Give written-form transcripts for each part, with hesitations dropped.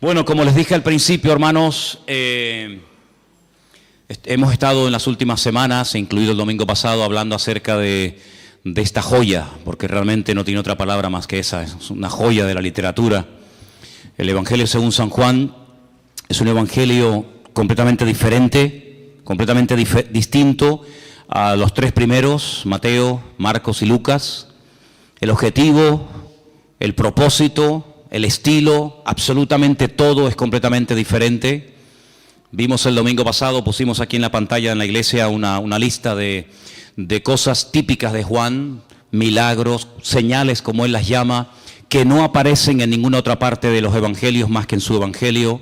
Bueno, como les dije al principio, hermanos, hemos estado en las últimas semanas, incluido el domingo pasado, hablando acerca de esta joya, porque realmente no tiene otra palabra más que esa, es una joya de la literatura. El Evangelio según San Juan es un evangelio completamente diferente, completamente distinto a los tres primeros, Mateo, Marcos y Lucas. El objetivo, el propósito, el estilo, absolutamente todo es completamente diferente. Vimos el domingo pasado, pusimos aquí en la pantalla en la iglesia una lista de cosas típicas de Juan, milagros, señales como él las llama, que no aparecen en ninguna otra parte de los evangelios más que en su evangelio.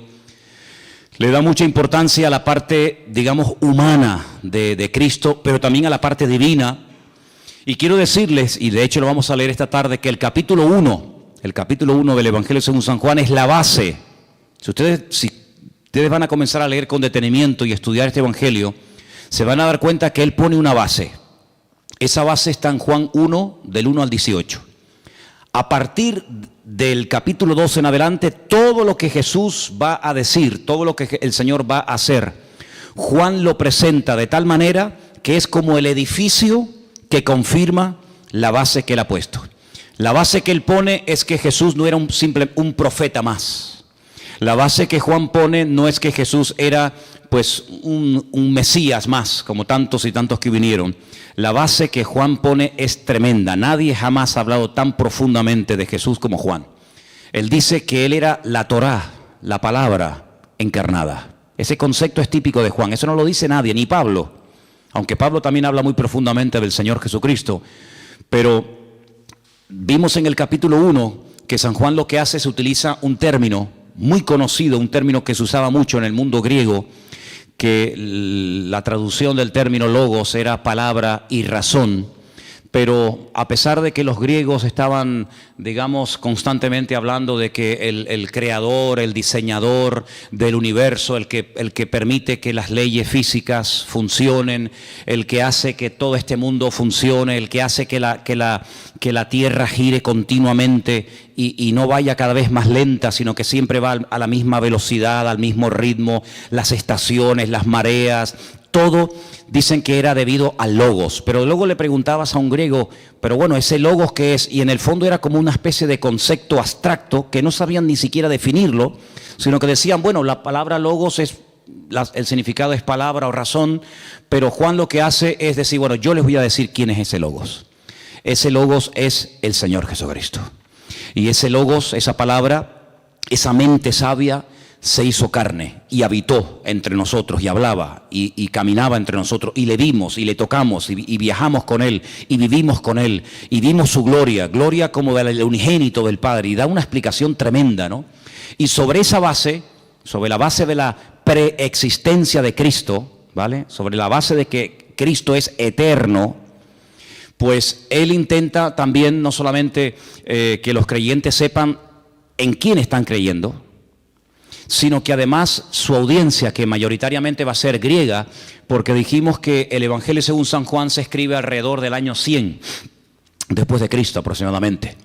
Le da mucha importancia a la parte, digamos, humana de Cristo, pero también a la parte divina. Y quiero decirles, y de hecho lo vamos a leer esta tarde, que el capítulo 1 del Evangelio según San Juan es la base. Si ustedes van a comenzar a leer con detenimiento y estudiar este evangelio, se van a dar cuenta que él pone una base. Esa base está en Juan 1, del 1 al 18. A partir del capítulo 12 en adelante, todo lo que Jesús va a decir, todo lo que el Señor va a hacer, Juan lo presenta de tal manera que es como el edificio que confirma la base que él ha puesto. La base que él pone es que Jesús no era un profeta más. La base que Juan pone no es que Jesús era pues un Mesías más, como tantos y tantos que vinieron. La base que Juan pone es tremenda. Nadie jamás ha hablado tan profundamente de Jesús como Juan. Él dice que él era la Torá, la palabra encarnada. Ese concepto es típico de Juan. Eso no lo dice nadie, ni Pablo. Aunque Pablo también habla muy profundamente del Señor Jesucristo. Pero vimos en el capítulo 1 que San Juan lo que hace es utiliza un término muy conocido, un término que se usaba mucho en el mundo griego, que la traducción del término logos era palabra y razón. Pero a pesar de que los griegos estaban, digamos, constantemente hablando de que el creador, el diseñador del universo, el que permite que las leyes físicas funcionen, el que hace que todo este mundo funcione, el que hace que la tierra gire continuamente y no vaya cada vez más lenta, sino que siempre va a la misma velocidad, al mismo ritmo, las estaciones, las mareas, todo dicen que era debido al logos. Pero luego le preguntabas a un griego, pero bueno, ¿ese logos qué es? Y en el fondo era como una especie de concepto abstracto que no sabían ni siquiera definirlo, sino que decían, bueno, la palabra logos es, el significado es palabra o razón, pero Juan lo que hace es decir, bueno, yo les voy a decir quién es ese logos. Ese logos es el Señor Jesucristo. Y ese logos, esa palabra, esa mente sabia, se hizo carne y habitó entre nosotros y hablaba y caminaba entre nosotros y le vimos y le tocamos y viajamos con él y vivimos con él y vimos su gloria como del unigénito del Padre, y da una explicación tremenda, ¿no? Y sobre esa base, sobre la base de la preexistencia de Cristo, ¿vale? Sobre la base de que Cristo es eterno, pues él intenta también no solamente que los creyentes sepan en quién están creyendo, sino que además su audiencia, que mayoritariamente va a ser griega, porque dijimos que el Evangelio según San Juan se escribe alrededor del año 100 después de Cristo aproximadamente.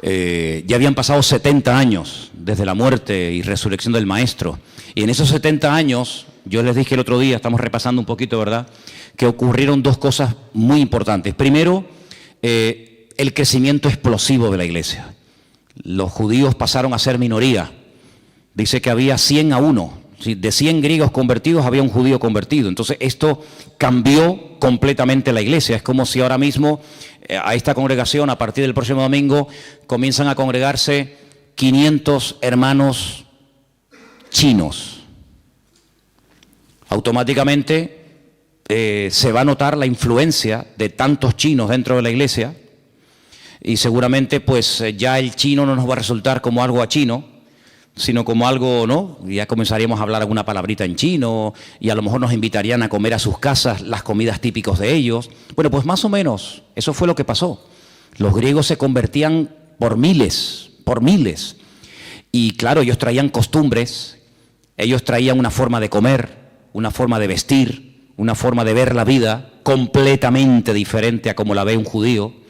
Ya habían pasado 70 años desde la muerte y resurrección del Maestro, y en esos 70 años, yo les dije el otro día, estamos repasando un poquito, ¿verdad?, que ocurrieron dos cosas muy importantes. Primero, el crecimiento explosivo de la iglesia. Los judíos pasaron a ser minoría. Dice que había 100 a 1, de 100 griegos convertidos había un judío convertido. Entonces esto cambió completamente la iglesia. Es como si ahora mismo a esta congregación, a partir del próximo domingo, comienzan a congregarse 500 hermanos chinos. Automáticamente se va a notar la influencia de tantos chinos dentro de la iglesia, y seguramente pues ya el chino no nos va a resultar como algo a chino, sino como algo, ¿no? Ya comenzaríamos a hablar alguna palabrita en chino y a lo mejor nos invitarían a comer a sus casas las comidas típicas de ellos. Bueno, pues más o menos, eso fue lo que pasó. Los griegos se convertían por miles. Y claro, ellos traían costumbres, ellos traían una forma de comer, una forma de vestir, una forma de ver la vida completamente diferente a como la ve un judío.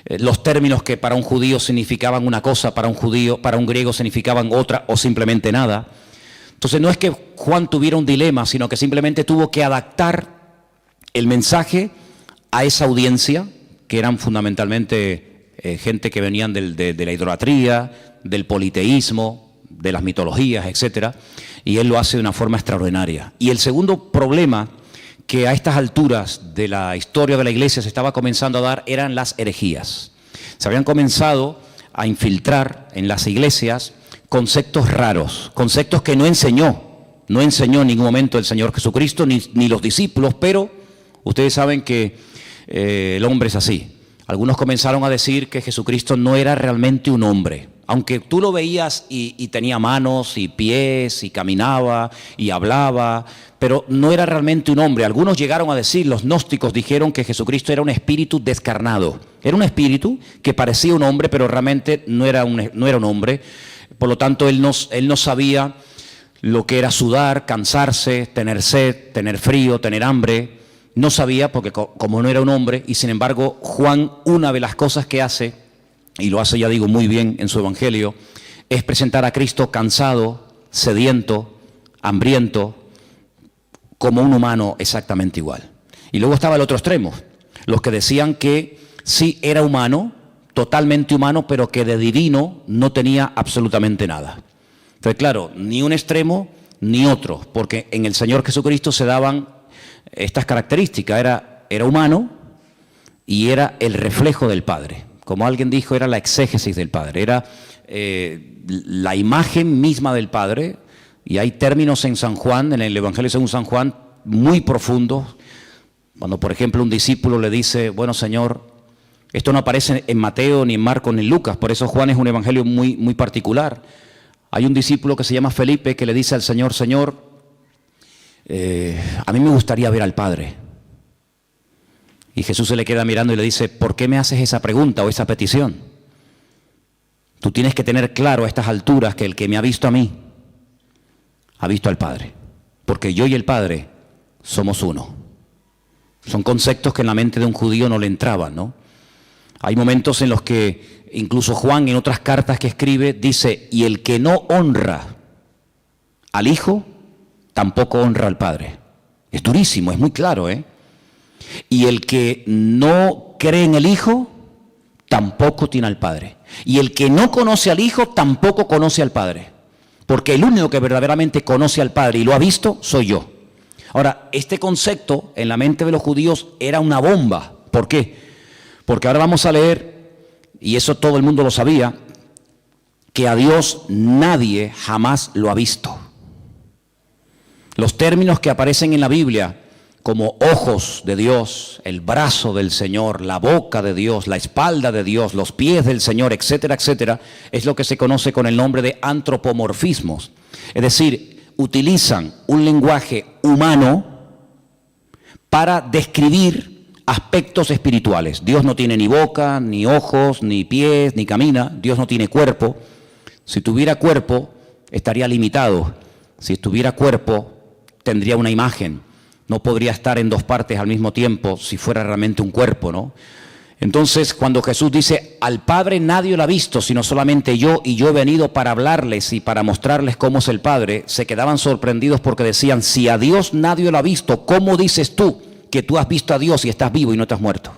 Los términos que para un judío significaban una cosa, para un griego significaban otra o simplemente nada. Entonces no es que Juan tuviera un dilema, sino que simplemente tuvo que adaptar el mensaje a esa audiencia, que eran fundamentalmente gente que venían de la idolatría, del politeísmo, de las mitologías, etcétera, y él lo hace de una forma extraordinaria. Y el segundo problema que a estas alturas de la historia de la iglesia se estaba comenzando a dar eran las herejías. Se habían comenzado a infiltrar en las iglesias conceptos raros, conceptos que no enseñó en ningún momento el Señor Jesucristo ni los discípulos, pero ustedes saben que el hombre es así. Algunos comenzaron a decir que Jesucristo no era realmente un hombre. Aunque tú lo veías y tenía manos y pies y caminaba y hablaba, pero no era realmente un hombre. Algunos llegaron a decir, los gnósticos dijeron que Jesucristo era un espíritu descarnado. Era un espíritu que parecía un hombre, pero realmente no era un hombre. Por lo tanto, él no sabía lo que era sudar, cansarse, tener sed, tener frío, tener hambre. No sabía porque como no era un hombre, y sin embargo Juan, una de las cosas que hace, y lo hace, ya digo, muy bien en su evangelio, es presentar a Cristo cansado, sediento, hambriento, como un humano exactamente igual. Y luego estaba el otro extremo, los que decían que sí era humano, totalmente humano, pero que de divino no tenía absolutamente nada. Entonces, claro, ni un extremo ni otro, porque en el Señor Jesucristo se daban estas características. Era humano y era el reflejo del Padre. Como alguien dijo, era la exégesis del Padre, era la imagen misma del Padre. Y hay términos en San Juan, en el Evangelio según San Juan, muy profundos. Cuando, por ejemplo, un discípulo le dice, bueno, Señor, esto no aparece en Mateo, ni en Marcos, ni en Lucas, por eso Juan es un evangelio muy, muy particular. Hay un discípulo que se llama Felipe que le dice al Señor, Señor, a mí me gustaría ver al Padre. Y Jesús se le queda mirando y le dice, ¿por qué me haces esa pregunta o esa petición? Tú tienes que tener claro a estas alturas que el que me ha visto a mí, ha visto al Padre. Porque yo y el Padre somos uno. Son conceptos que en la mente de un judío no le entraban, ¿no? Hay momentos en los que incluso Juan, en otras cartas que escribe, dice, y el que no honra al Hijo, tampoco honra al Padre. Es durísimo, es muy claro, ¿eh? Y el que no cree en el Hijo, tampoco tiene al Padre. Y el que no conoce al Hijo, tampoco conoce al Padre. Porque el único que verdaderamente conoce al Padre y lo ha visto, soy yo. Ahora, este concepto en la mente de los judíos era una bomba. ¿Por qué? Porque ahora vamos a leer, y eso todo el mundo lo sabía, que a Dios nadie jamás lo ha visto. Los términos que aparecen en la Biblia, como ojos de Dios, el brazo del Señor, la boca de Dios, la espalda de Dios, los pies del Señor, etcétera, etcétera, es lo que se conoce con el nombre de antropomorfismos. Es decir, utilizan un lenguaje humano para describir aspectos espirituales. Dios no tiene ni boca, ni ojos, ni pies, ni camina. Dios no tiene cuerpo. Si tuviera cuerpo, estaría limitado. Si tuviera cuerpo, tendría una imagen. No podría estar en dos partes al mismo tiempo si fuera realmente un cuerpo, ¿no? Entonces, cuando Jesús dice, al Padre nadie lo ha visto, sino solamente yo, y yo he venido para hablarles y para mostrarles cómo es el Padre, se quedaban sorprendidos porque decían, si a Dios nadie lo ha visto, ¿cómo dices tú que tú has visto a Dios y estás vivo y no te has muerto?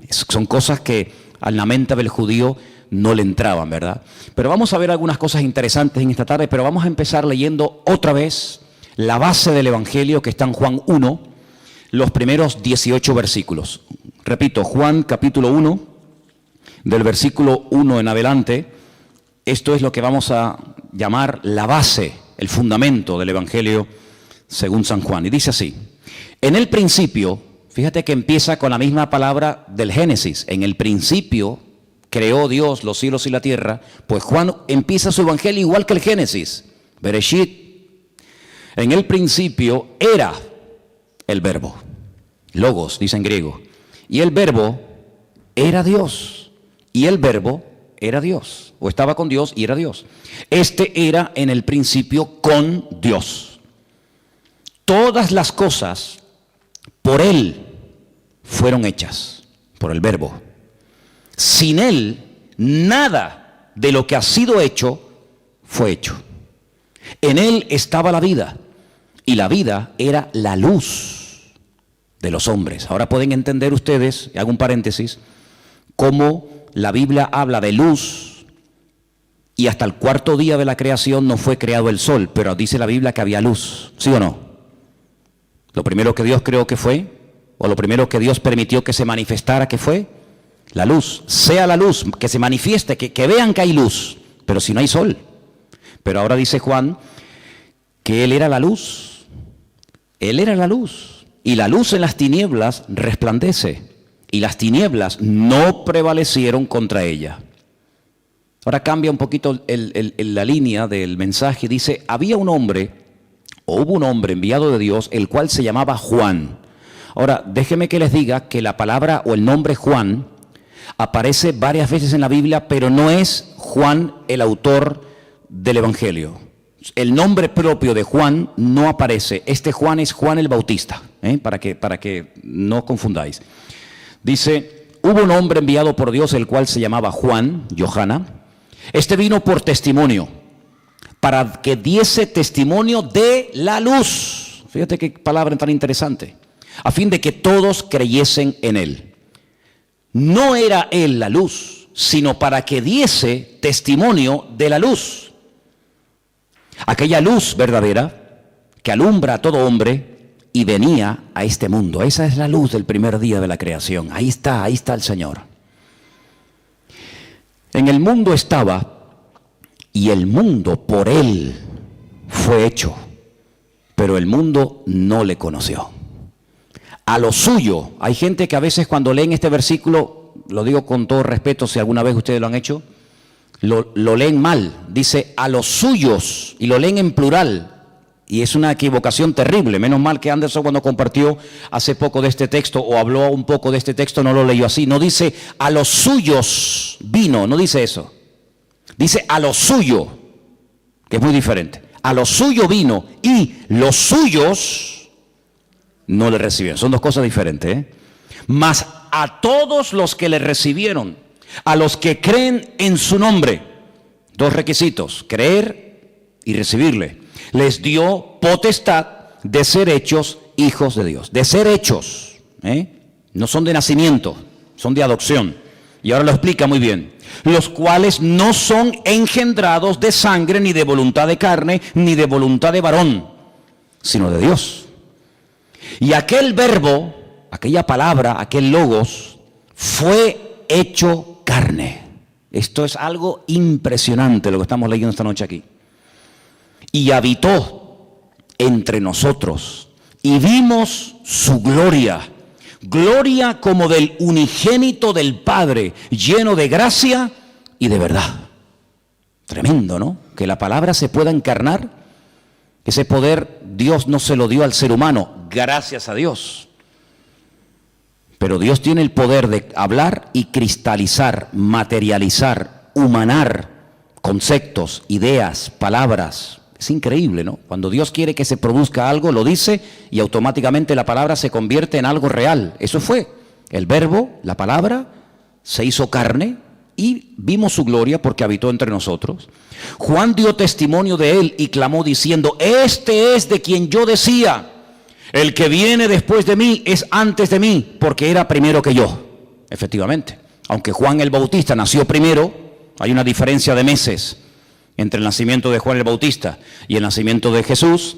Son cosas que a la mente del judío no le entraban, ¿verdad? Pero vamos a ver algunas cosas interesantes en esta tarde, pero vamos a empezar leyendo otra vez la base del Evangelio que está en Juan 1, los primeros 18 versículos. Repito, Juan capítulo 1, del versículo 1 en adelante, esto es lo que vamos a llamar la base, el fundamento del Evangelio según San Juan. Y dice así, en el principio, fíjate que empieza con la misma palabra del Génesis, en el principio creó Dios los cielos y la tierra, pues Juan empieza su Evangelio igual que el Génesis, Bereshit. En el principio era el verbo, logos, dice en griego, y el verbo era Dios, y el verbo era Dios, o estaba con Dios y era Dios. Este era en el principio con Dios. Todas las cosas por Él fueron hechas, por el verbo, Sin Él, nada de lo que ha sido hecho fue hecho. En Él estaba la vida, y la vida era la luz de los hombres. Ahora pueden entender ustedes, y hago un paréntesis, cómo la Biblia habla de luz, y hasta el cuarto día de la creación no fue creado el sol, pero dice la Biblia que había luz, ¿sí o no? Lo primero que Dios creó que fue, o lo primero que Dios permitió que se manifestara que fue, la luz. Sea la luz, que se manifieste, que vean que hay luz, pero si no hay sol. Pero ahora dice Juan que Él era la luz. Él era la luz. Y la luz en las tinieblas resplandece. Y las tinieblas no prevalecieron contra ella. Ahora cambia un poquito la línea del mensaje. Dice, había un hombre, o hubo un hombre enviado de Dios, el cual se llamaba Juan. Ahora, déjenme que les diga que la palabra o el nombre Juan aparece varias veces en la Biblia, pero no es Juan el autor del Evangelio. El nombre propio de Juan no aparece. Este Juan es Juan el Bautista, para que no confundáis. Dice, hubo un hombre enviado por Dios, el cual se llamaba Juan, Johanna. Este vino por testimonio, para que diese testimonio de la luz. Fíjate qué palabra tan interesante. A fin de que todos creyesen en él. No era él la luz, sino para que diese testimonio de la luz. Aquella luz verdadera que alumbra a todo hombre y venía a este mundo. Esa es la luz del primer día de la creación. Ahí está el Señor. En el mundo estaba, y el mundo por él fue hecho, pero el mundo no le conoció. A lo suyo, hay gente que a veces cuando leen este versículo, lo digo con todo respeto, si alguna vez ustedes lo han hecho, lo leen mal. Dice a los suyos, y lo leen en plural, y es una equivocación terrible. Menos mal que Anderson, cuando compartió hace poco de este texto, o habló un poco de este texto, no lo leyó así. No dice a los suyos vino, no dice eso. Dice a lo suyo, que es muy diferente. A lo suyo vino, y los suyos no le recibieron. Son dos cosas diferentes, Mas a todos los que le recibieron, a los que creen en su nombre, dos requisitos: creer y recibirle. Les dio potestad de ser hechos hijos de Dios. De ser hechos, no son de nacimiento, son de adopción. Y ahora lo explica muy bien. Los cuales no son engendrados de sangre, ni de voluntad de carne, ni de voluntad de varón, sino de Dios. Y aquel verbo, aquella palabra, aquel logos, fue hecho carne. Esto es algo impresionante lo que estamos leyendo esta noche aquí. Y habitó entre nosotros, y vimos su gloria, gloria como del unigénito del Padre, lleno de gracia y de verdad. Tremendo, ¿no? Que la palabra se pueda encarnar. Ese poder Dios no se lo dio al ser humano, gracias a Dios. Pero Dios tiene el poder de hablar y cristalizar, materializar, humanar conceptos, ideas, palabras. Es increíble, ¿no? Cuando Dios quiere que se produzca algo, lo dice y automáticamente la palabra se convierte en algo real. Eso fue. El verbo, la palabra, se hizo carne y vimos su gloria porque habitó entre nosotros. Juan dio testimonio de él y clamó diciendo: este es de quien yo decía, el que viene después de mí es antes de mí, porque era primero que yo. Efectivamente, aunque Juan el Bautista nació primero, hay una diferencia de meses entre el nacimiento de Juan el Bautista y el nacimiento de Jesús.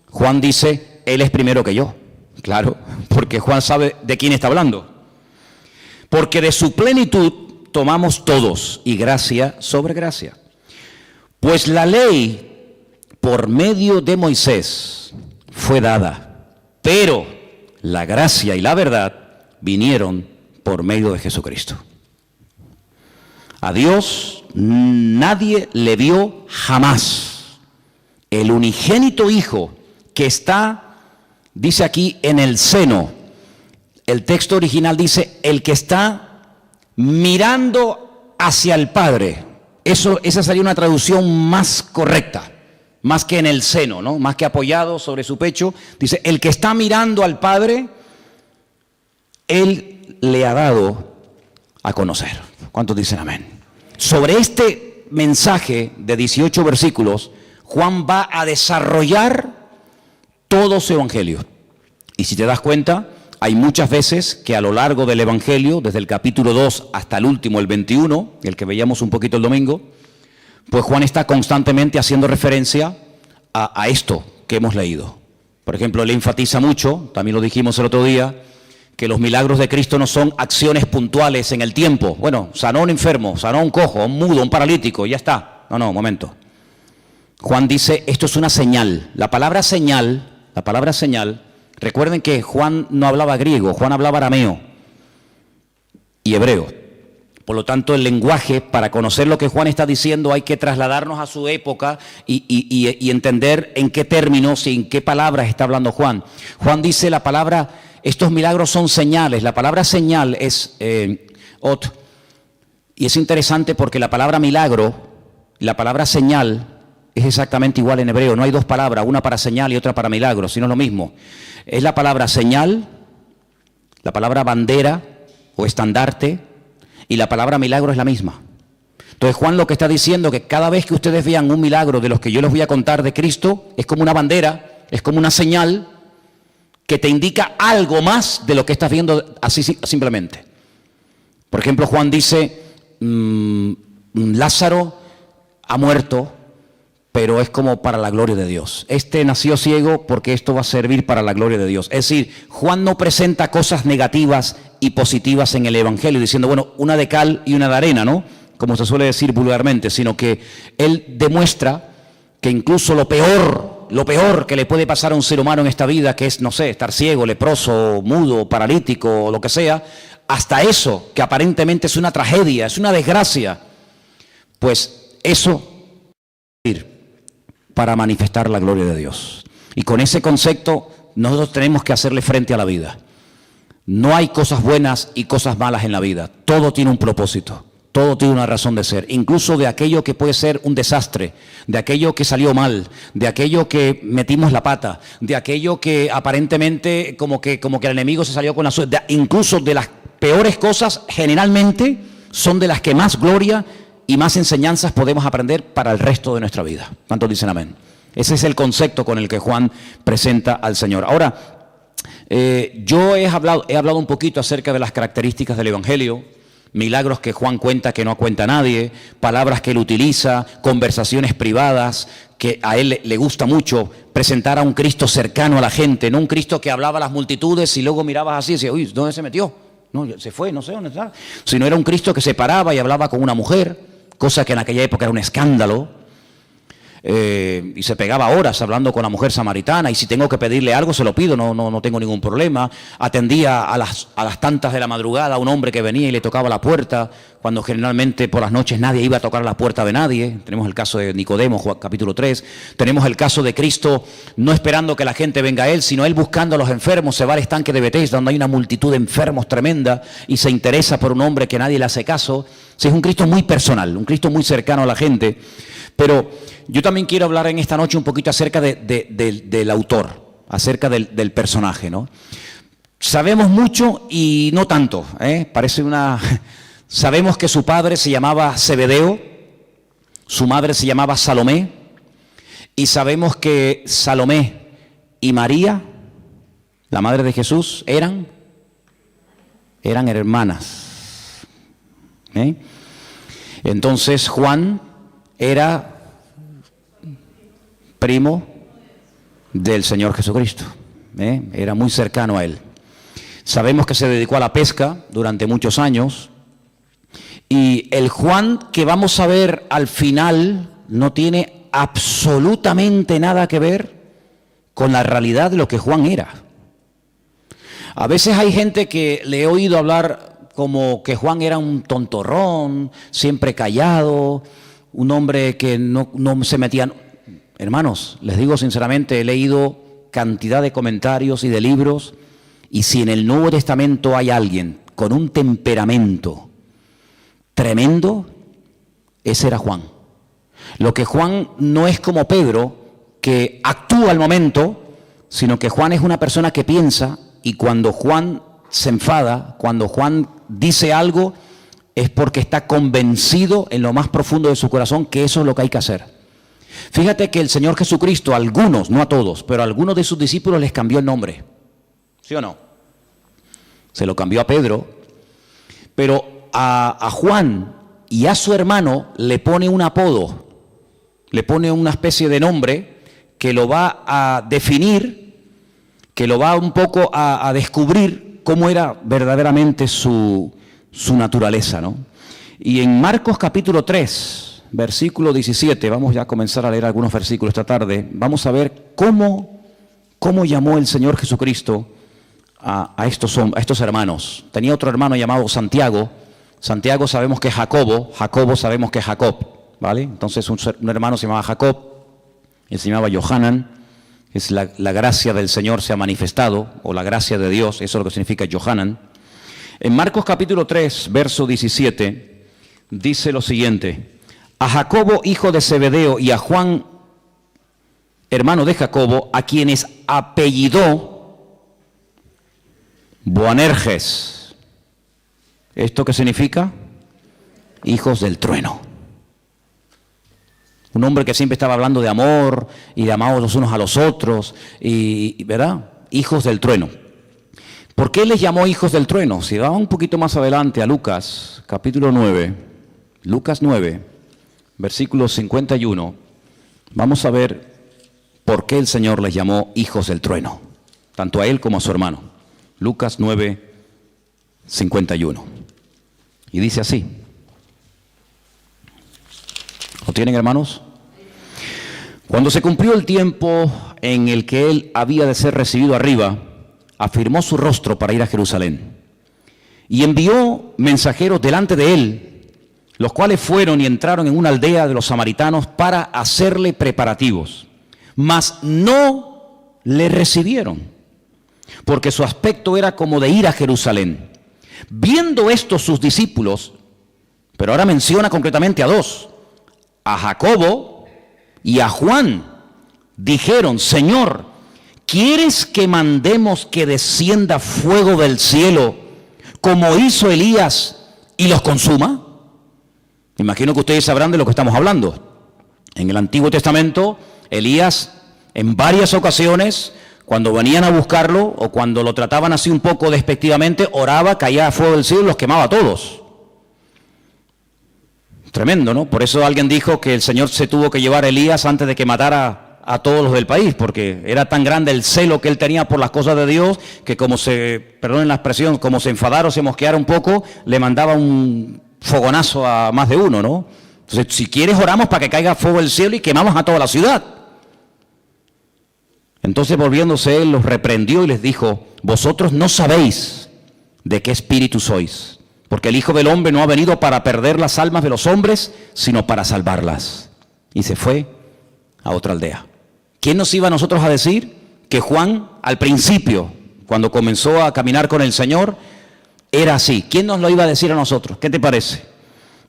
Juan dice, él es primero que yo. Claro, porque Juan sabe de quién está hablando. Porque de su plenitud tomamos todos, y gracia sobre gracia. Pues la ley por medio de Moisés fue dada, pero la gracia y la verdad vinieron por medio de Jesucristo. A Dios nadie le vio jamás. El unigénito Hijo que está, dice aquí, en el seno. El texto original dice, el que está mirando hacia el Padre. Esa sería una traducción más correcta, más que en el seno, ¿no? Más que apoyado sobre su pecho. Dice, el que está mirando al Padre, Él le ha dado a conocer. ¿Cuántos dicen amén? Sobre este mensaje de 18 versículos, Juan va a desarrollar todo su evangelio. Y si te das cuenta, hay muchas veces que a lo largo del evangelio, desde el capítulo 2 hasta el último, el 21, el que veíamos un poquito el domingo, pues Juan está constantemente haciendo referencia a esto que hemos leído. Por ejemplo, él enfatiza mucho, también lo dijimos el otro día, que los milagros de Cristo no son acciones puntuales en el tiempo. Bueno, sanó a un enfermo, sanó a un cojo, a un mudo, a un paralítico, y ya está. No, momento. Juan dice, esto es una señal. La palabra señal, recuerden que Juan no hablaba griego, Juan hablaba arameo y hebreo. Por lo tanto, el lenguaje, para conocer lo que Juan está diciendo, hay que trasladarnos a su época y entender en qué términos y en qué palabras está hablando Juan. Juan dice la palabra, estos milagros son señales. La palabra señal es ot. Y es interesante porque la palabra milagro, la palabra señal, es exactamente igual en hebreo. No hay dos palabras, una para señal y otra para milagro, sino lo mismo. Es la palabra señal, la palabra bandera o estandarte, y la palabra milagro es la misma. Entonces Juan lo que está diciendo es que cada vez que ustedes vean un milagro de los que yo les voy a contar de Cristo, es como una bandera, es como una señal que te indica algo más de lo que estás viendo así simplemente. Por ejemplo, Juan dice, Lázaro ha muerto, pero es como para la gloria de Dios. Este nació ciego porque esto va a servir para la gloria de Dios. Es decir, Juan no presenta cosas negativas y positivas en el Evangelio, diciendo, bueno, una de cal y una de arena, ¿no? Como se suele decir vulgarmente, sino que él demuestra que incluso lo peor que le puede pasar a un ser humano en esta vida, que es, no sé, estar ciego, leproso, mudo, paralítico, o lo que sea, hasta eso, que aparentemente es una tragedia, es una desgracia, pues eso para manifestar la gloria de Dios. Y con ese concepto nosotros tenemos que hacerle frente a la vida. No hay cosas buenas y cosas malas en la vida. Todo tiene un propósito, todo tiene una razón de ser. Incluso de aquello que puede ser un desastre, de aquello que salió mal, de aquello que metimos la pata, de aquello que aparentemente como que el enemigo se salió con la suerte. Incluso de las peores cosas, generalmente son de las que más gloria y más enseñanzas podemos aprender para el resto de nuestra vida. ¿Cuántos dicen amén? Ese es el concepto con el que Juan presenta al Señor. Ahora, yo he hablado un poquito acerca de las características del Evangelio, milagros que Juan cuenta que no cuenta nadie, palabras que él utiliza, conversaciones privadas, que a él le gusta mucho presentar a un Cristo cercano a la gente, no un Cristo que hablaba a las multitudes y luego mirabas así y decías, uy, ¿dónde se metió? No, se fue, no sé dónde está. Sino era un Cristo que se paraba y hablaba con una mujer, cosa que en aquella época era un escándalo, y se pegaba horas hablando con la mujer samaritana, y si tengo que pedirle algo se lo pido, no tengo ningún problema. Atendía a las tantas de la madrugada a un hombre que venía y le tocaba la puerta, cuando generalmente por las noches nadie iba a tocar la puerta de nadie. Tenemos el caso de Nicodemo, capítulo 3. Tenemos el caso de Cristo no esperando que la gente venga a él, sino él buscando a los enfermos. Se va al estanque de Betesda, donde hay una multitud de enfermos tremenda, y se interesa por un hombre que nadie le hace caso. Sí, es un Cristo muy personal, un Cristo muy cercano a la gente. Pero yo también quiero hablar en esta noche un poquito acerca del autor, acerca del personaje, ¿no? Sabemos mucho y no tanto, parece una... Sabemos que su padre se llamaba Zebedeo, su madre se llamaba Salomé, y sabemos que Salomé y María, la madre de Jesús, eran hermanas. Entonces Juan era primo del Señor Jesucristo, era muy cercano a él. Sabemos que se dedicó a la pesca durante muchos años, y el Juan que vamos a ver al final no tiene absolutamente nada que ver con la realidad de lo que Juan era. A veces hay gente que le he oído hablar como que Juan era un tontorrón, siempre callado, un hombre que no se metía... Hermanos, les digo sinceramente, he leído cantidad de comentarios y de libros, y si en el Nuevo Testamento hay alguien con un temperamento tremendo, ese era Juan. Lo que Juan no es como Pedro, que actúa al momento, sino que Juan es una persona que piensa, y cuando Juan se enfada, cuando Juan dice algo, es porque está convencido en lo más profundo de su corazón que eso es lo que hay que hacer. Fíjate que el Señor Jesucristo, a algunos, no a todos, pero a algunos de sus discípulos les cambió el nombre. ¿Sí o no? Se lo cambió a Pedro, pero a Juan y a su hermano le pone un apodo, le pone una especie de nombre que lo va a definir, que lo va un poco a descubrir cómo era verdaderamente su naturaleza, ¿no? Y en Marcos capítulo 3, versículo 17, vamos ya a comenzar a leer algunos versículos esta tarde, vamos a ver cómo llamó el Señor Jesucristo a estos hermanos. Tenía otro hermano llamado Santiago. Santiago sabemos que es Jacobo, Jacobo sabemos que es Jacob, ¿vale? Entonces un hermano se llamaba Jacob, él se llamaba Johanan, es la gracia del Señor se ha manifestado, o la gracia de Dios, eso es lo que significa Johanan. En Marcos capítulo 3, verso 17, dice lo siguiente: a Jacobo, hijo de Zebedeo, y a Juan, hermano de Jacobo, a quienes apellidó Boanerges. ¿Esto qué significa? Hijos del trueno. Un hombre que siempre estaba hablando de amor y de amados los unos a los otros, y ¿verdad? Hijos del trueno. ¿Por qué les llamó hijos del trueno? Si va un poquito más adelante a Lucas, capítulo 9, Lucas 9, versículo 51, vamos a ver por qué el Señor les llamó hijos del trueno, tanto a él como a su hermano. Lucas 9, 51. Y dice así. ¿Lo tienen, hermanos? Cuando se cumplió el tiempo en el que él había de ser recibido arriba, afirmó su rostro para ir a Jerusalén. Y envió mensajeros delante de él, los cuales fueron y entraron en una aldea de los samaritanos para hacerle preparativos. Mas no le recibieron, porque su aspecto era como de ir a Jerusalén. Viendo esto sus discípulos, pero ahora menciona concretamente a dos, a Jacobo y a Juan, dijeron: Señor, ¿quieres que mandemos que descienda fuego del cielo como hizo Elías y los consuma? Imagino que ustedes sabrán de lo que estamos hablando. En el Antiguo Testamento, Elías en varias ocasiones, cuando venían a buscarlo o cuando lo trataban así un poco despectivamente, oraba, caía fuego del cielo y los quemaba a todos. Tremendo, ¿no? Por eso alguien dijo que el Señor se tuvo que llevar a Elías antes de que matara a todos los del país, porque era tan grande el celo que él tenía por las cosas de Dios, que perdonen la expresión, como se enfadara o se mosqueara un poco, le mandaba un fogonazo a más de uno, ¿no? Entonces, si quieres, oramos para que caiga fuego del cielo y quemamos a toda la ciudad. Entonces, volviéndose él, los reprendió y les dijo: vosotros no sabéis de qué espíritu sois, porque el Hijo del Hombre no ha venido para perder las almas de los hombres, sino para salvarlas. Y se fue a otra aldea. ¿Quién nos iba a nosotros a decir que Juan, al principio, cuando comenzó a caminar con el Señor, era así? ¿Quién nos lo iba a decir a nosotros? ¿Qué te parece?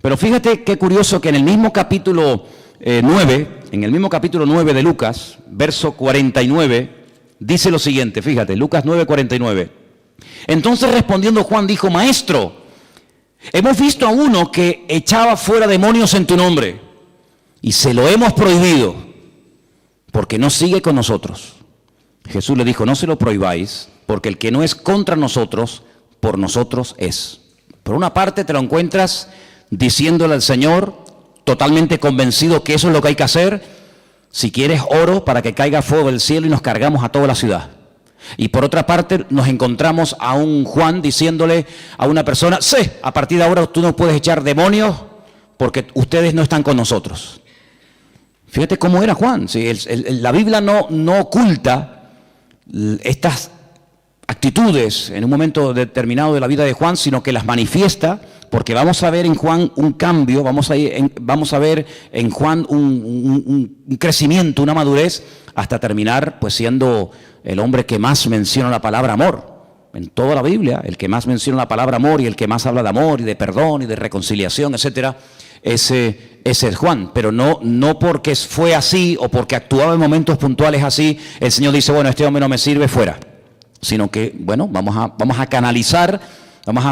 Pero fíjate qué curioso que en el mismo capítulo 9, en el mismo capítulo 9 de Lucas, verso 49, dice lo siguiente, fíjate, Lucas 9, 49. Entonces respondiendo Juan dijo: Maestro, hemos visto a uno que echaba fuera demonios en tu nombre y se lo hemos prohibido porque no sigue con nosotros. Jesús le dijo: no se lo prohibáis, porque el que no es contra nosotros, por nosotros es. Por una parte te lo encuentras diciéndole al Señor, totalmente convencido que eso es lo que hay que hacer: si quieres oro para que caiga fuego del cielo y nos cargamos a toda la ciudad. Y por otra parte nos encontramos a un Juan diciéndole a una persona: sí, a partir de ahora tú no puedes echar demonios porque ustedes no están con nosotros. Fíjate cómo era Juan. ¿Sí? La Biblia no oculta estas actitudes en un momento determinado de la vida de Juan, sino que las manifiesta, porque vamos a ver en Juan un cambio, vamos a ver en Juan un crecimiento, una madurez, hasta terminar pues siendo el hombre que más menciona la palabra amor. En toda la Biblia, el que más menciona la palabra amor y el que más habla de amor y de perdón y de reconciliación, etcétera, ese es Juan. Pero no porque fue así o porque actuaba en momentos puntuales así, el Señor dice: bueno, este hombre no me sirve, fuera. Sino que, bueno, vamos a canalizar vamos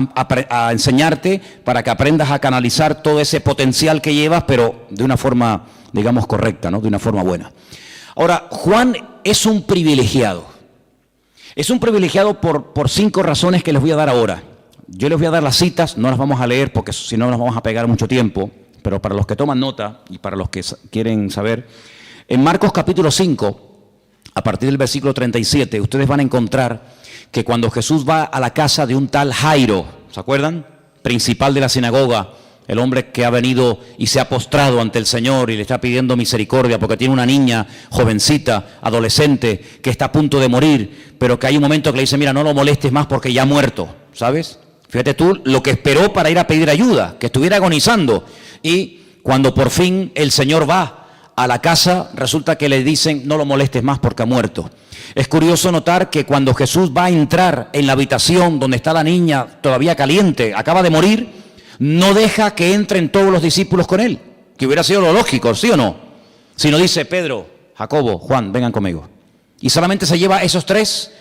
a enseñarte para que aprendas a canalizar todo ese potencial que llevas, pero de una forma, digamos, correcta, ¿no? De una forma buena. Ahora, Juan es un privilegiado. Es un privilegiado por 5 razones que les voy a dar ahora. Yo les voy a dar las citas, no las vamos a leer porque si no nos vamos a pegar mucho tiempo, pero para los que toman nota y para los que quieren saber, en Marcos capítulo 5, a partir del versículo 37, ustedes van a encontrar que cuando Jesús va a la casa de un tal Jairo, ¿se acuerdan? Principal de la sinagoga, el hombre que ha venido y se ha postrado ante el Señor y le está pidiendo misericordia porque tiene una niña jovencita, adolescente, que está a punto de morir, pero que hay un momento que le dice, mira, no lo molestes más porque ya ha muerto, ¿sabes? Fíjate tú lo que esperó para ir a pedir ayuda, que estuviera agonizando. Y cuando por fin el Señor va a la casa, resulta que le dicen, no lo molestes más porque ha muerto. Es curioso notar que cuando Jesús va a entrar en la habitación donde está la niña todavía caliente, acaba de morir, no deja que entren todos los discípulos con él, que hubiera sido lo lógico, ¿sí o no? Sino dice, Pedro, Jacobo, Juan, vengan conmigo. Y solamente se lleva esos 3,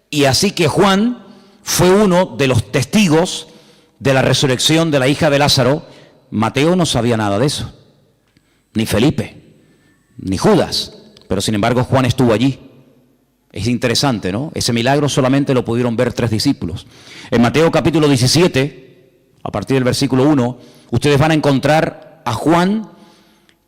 y así que Juan fue uno de los testigos de la resurrección de la hija de Lázaro. Mateo no sabía nada de eso, ni Felipe, ni Judas, pero sin embargo Juan estuvo allí. Es interesante, ¿no? Ese milagro solamente lo pudieron ver 3 discípulos. En Mateo capítulo 17, a partir del versículo 1, ustedes van a encontrar a Juan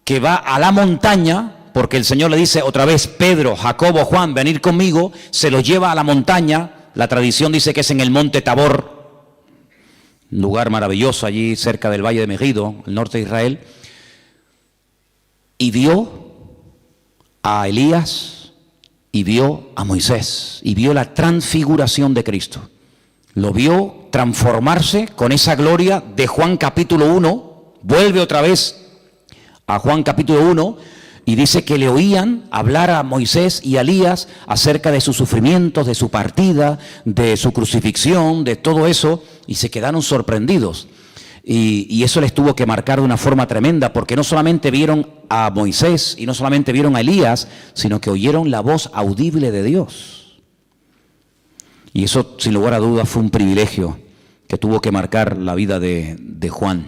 que va a la montaña, porque el Señor le dice otra vez, Pedro, Jacobo, Juan, venid conmigo, se los lleva a la montaña. La tradición dice que es en el monte Tabor, un lugar maravilloso allí cerca del valle de Megido, el norte de Israel, y vio a Elías y vio a Moisés y vio la transfiguración de Cristo. Lo vio transformarse con esa gloria de Juan capítulo 1, vuelve otra vez a Juan capítulo 1 y dice que le oían hablar a Moisés y a Elías acerca de sus sufrimientos, de su partida, de su crucifixión, de todo eso, y se quedaron sorprendidos. Y eso les tuvo que marcar de una forma tremenda, porque no solamente vieron a Moisés y no solamente vieron a Elías, sino que oyeron la voz audible de Dios. Y eso, sin lugar a dudas, fue un privilegio que tuvo que marcar la vida de Juan.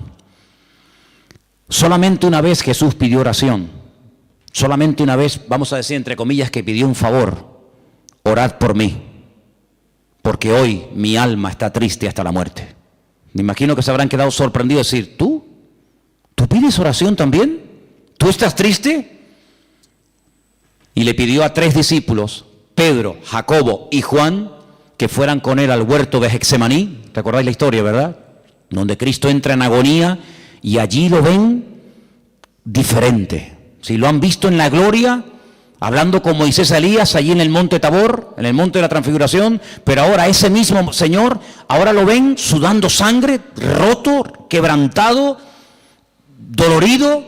Solamente una vez Jesús pidió oración, solamente una vez, vamos a decir entre comillas, que pidió un favor: orad por mí, porque hoy mi alma está triste hasta la muerte. Me imagino que se habrán quedado sorprendidos, decir, ¿tú pides oración también? ¿Tú estás triste? Y le pidió a 3 discípulos, Pedro, Jacobo y Juan, que fueran con él al huerto de Getsemaní. ¿Recordáis la historia, verdad? Donde Cristo entra en agonía y allí lo ven diferente. Si lo han visto en la gloria, hablando con Moisés y Elías allí en el monte Tabor, en el monte de la transfiguración, pero ahora ese mismo Señor, ahora lo ven sudando sangre, roto, quebrantado, dolorido,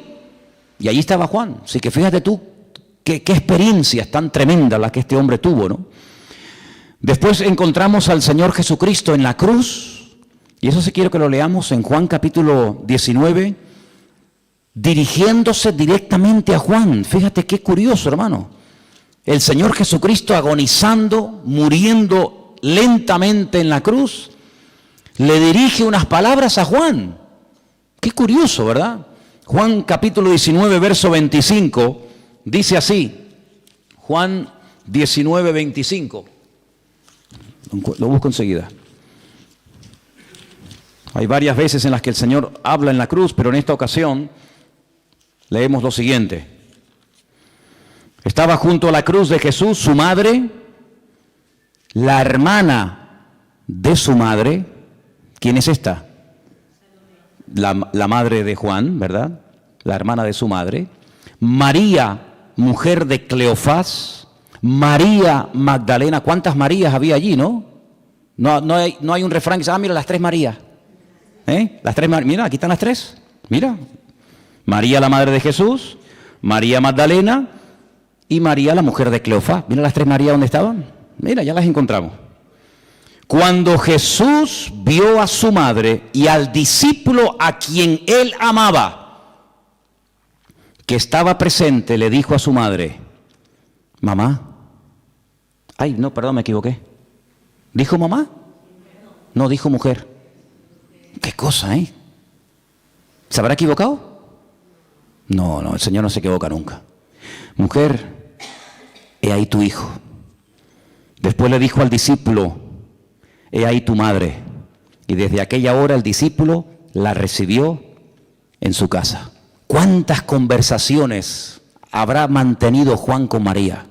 y allí estaba Juan. Así que fíjate tú, qué experiencias tan tremendas las que este hombre tuvo, ¿no? Después encontramos al Señor Jesucristo en la cruz, y eso sí quiero que lo leamos en Juan capítulo 19, dirigiéndose directamente a Juan. Fíjate qué curioso, hermano. El Señor Jesucristo agonizando, muriendo lentamente en la cruz, le dirige unas palabras a Juan. Qué curioso, ¿verdad? Juan capítulo 19, verso 25, dice así. Juan 19, 25. Lo busco enseguida. Hay varias veces en las que el Señor habla en la cruz, pero en esta ocasión leemos lo siguiente. Estaba junto a la cruz de Jesús su madre, la hermana de su madre. ¿Quién es esta? La madre de Juan, ¿verdad? La hermana de su madre. María, mujer de Cleofás. María Magdalena. ¿Cuántas Marías había allí, no? No hay un refrán que dice, mira, las 3 Marías. Las 3 Marías. Mira, aquí están las 3. Mira. María, la madre de Jesús, María Magdalena y María, la mujer de Cleofás. Mira las 3 Marías, ¿dónde estaban? Mira, ya las encontramos. Cuando Jesús vio a su madre y al discípulo a quien él amaba, que estaba presente, le dijo a su madre, mamá. Ay, no, perdón, me equivoqué. ¿Dijo mamá? No, dijo mujer. qué cosa, ¿eh? ¿Se habrá equivocado? No, el Señor no se equivoca nunca. Mujer, he ahí tu hijo. Después le dijo al discípulo, he ahí tu madre. Y desde aquella hora el discípulo la recibió en su casa. ¿Cuántas conversaciones habrá mantenido Juan con María?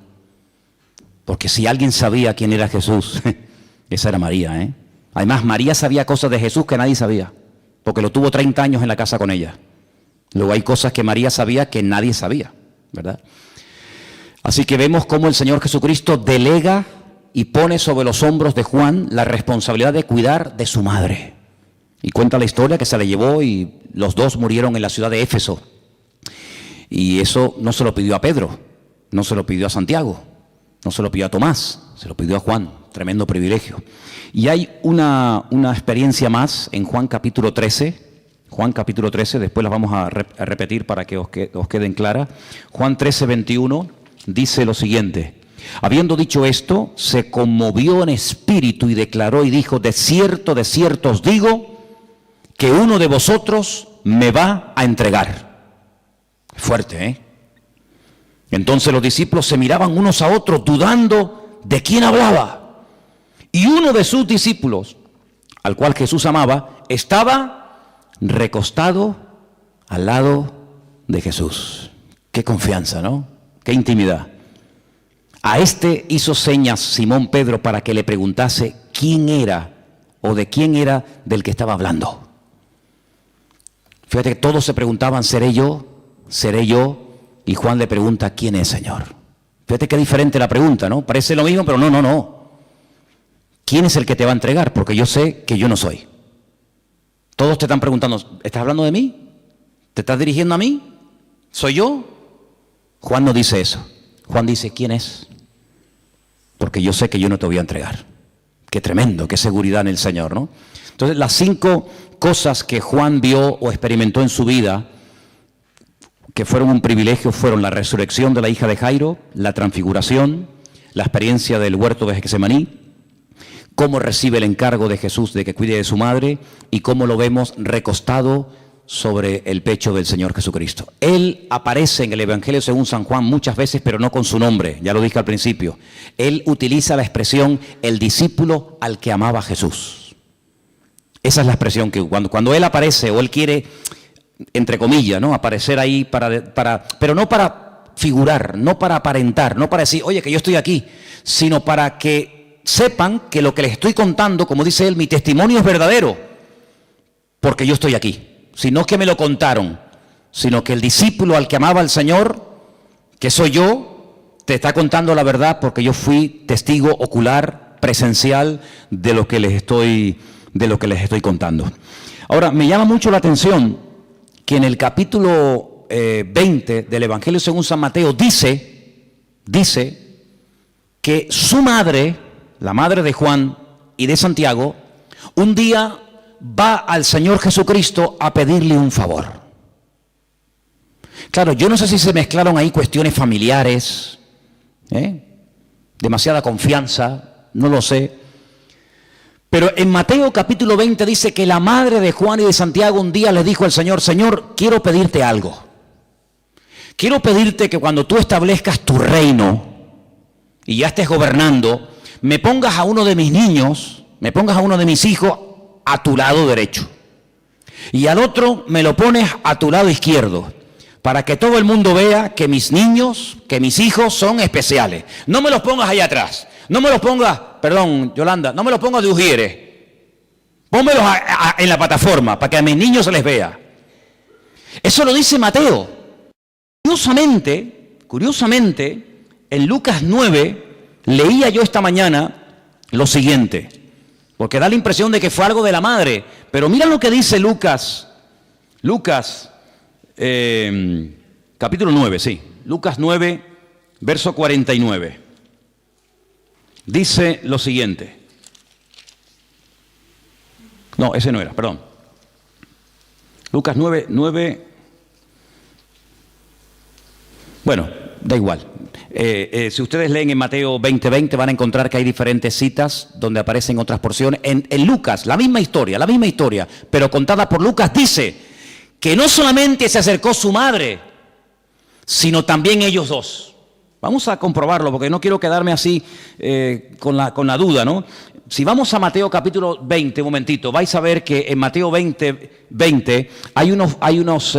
Porque si alguien sabía quién era Jesús, esa era María, ¿eh? Además, María sabía cosas de Jesús que nadie sabía, porque lo tuvo 30 años en la casa con ella. Luego hay cosas que María sabía que nadie sabía, ¿verdad? Así que vemos cómo el Señor Jesucristo delega y pone sobre los hombros de Juan la responsabilidad de cuidar de su madre. Y cuenta la historia que se le llevó y los dos murieron en la ciudad de Éfeso. Y eso no se lo pidió a Pedro, no se lo pidió a Santiago, no se lo pidió a Tomás, se lo pidió a Juan. Tremendo privilegio. Y hay una experiencia más en Juan capítulo 13. Juan capítulo 13, después las vamos a repetir para que os queden claras. Juan 13, 21 dice lo siguiente. Habiendo dicho esto, se conmovió en espíritu y declaró y dijo, de cierto os digo, que uno de vosotros me va a entregar. Fuerte, ¿eh? Entonces los discípulos se miraban unos a otros dudando de quién hablaba. Y uno de sus discípulos, al cual Jesús amaba, estaba recostado al lado de Jesús. Qué confianza, ¿no? Qué intimidad. A este hizo señas Simón Pedro para que le preguntase quién era o de quién era del que estaba hablando. Fíjate que todos se preguntaban, ¿seré yo? ¿Seré yo? Y Juan le pregunta, ¿quién es, Señor? Fíjate qué diferente la pregunta, ¿no? Parece lo mismo, pero no. ¿Quién es el que te va a entregar? Porque yo sé que yo no soy. Todos te están preguntando, ¿estás hablando de mí? ¿Te estás dirigiendo a mí? ¿Soy yo? Juan no dice eso. Juan dice, ¿quién es? Porque yo sé que yo no te voy a entregar. Qué tremendo, qué seguridad en el Señor, ¿no? Entonces, las 5 cosas que Juan vio o experimentó en su vida, que fueron un privilegio, fueron la resurrección de la hija de Jairo, la transfiguración, la experiencia del huerto de Getsemaní, cómo recibe el encargo de Jesús de que cuide de su madre y cómo lo vemos recostado sobre el pecho del Señor Jesucristo. Él aparece en el Evangelio según San Juan muchas veces, pero no con su nombre, ya lo dije al principio. Él utiliza la expresión el discípulo al que amaba Jesús. Esa es la expresión que cuando Él aparece o Él quiere, entre comillas, ¿no? Aparecer ahí pero no para figurar, no para aparentar, no para decir, oye, que yo estoy aquí, sino para que sepan que lo que les estoy contando, como dice él, mi testimonio es verdadero, porque yo estoy aquí. Si no es que me lo contaron, sino que el discípulo al que amaba al Señor, que soy yo, te está contando la verdad porque yo fui testigo ocular, presencial de lo que les estoy contando. Ahora, me llama mucho la atención que en el capítulo 20 del Evangelio según San Mateo dice que su madre, la madre de Juan y de Santiago, un día va al Señor Jesucristo a pedirle un favor. Claro, yo no sé si se mezclaron ahí cuestiones familiares, demasiada confianza, no lo sé. Pero en Mateo capítulo 20 dice que la madre de Juan y de Santiago un día le dijo al Señor, Señor, quiero pedirte algo. Quiero pedirte que cuando tú establezcas tu reino y ya estés gobernando, me pongas a uno de mis niños, me pongas a uno de mis hijos a tu lado derecho. Y al otro me lo pones a tu lado izquierdo, para que todo el mundo vea que mis niños, que mis hijos son especiales. No me los pongas allá atrás. No me los pongas, perdón, Yolanda, no me los pongas de ujieres. Pónmelos en la plataforma, para que a mis niños se les vea. Eso lo dice Mateo. Curiosamente, en Lucas 9, leía yo esta mañana lo siguiente, porque da la impresión de que fue algo de la madre, pero mira lo que dice Lucas capítulo 9, sí, Lucas 9, verso 49. Dice lo siguiente. No, ese no era, perdón. Lucas 9, bueno, da igual. Si ustedes leen en Mateo 20:20 van a encontrar que hay diferentes citas donde aparecen otras porciones. En Lucas, la misma historia, pero contada por Lucas, dice que no solamente se acercó su madre, sino también ellos dos. Vamos a comprobarlo porque no quiero quedarme así con la duda, ¿no? Si vamos a Mateo capítulo 20, un momentito, vais a ver que en Mateo 20 hay unos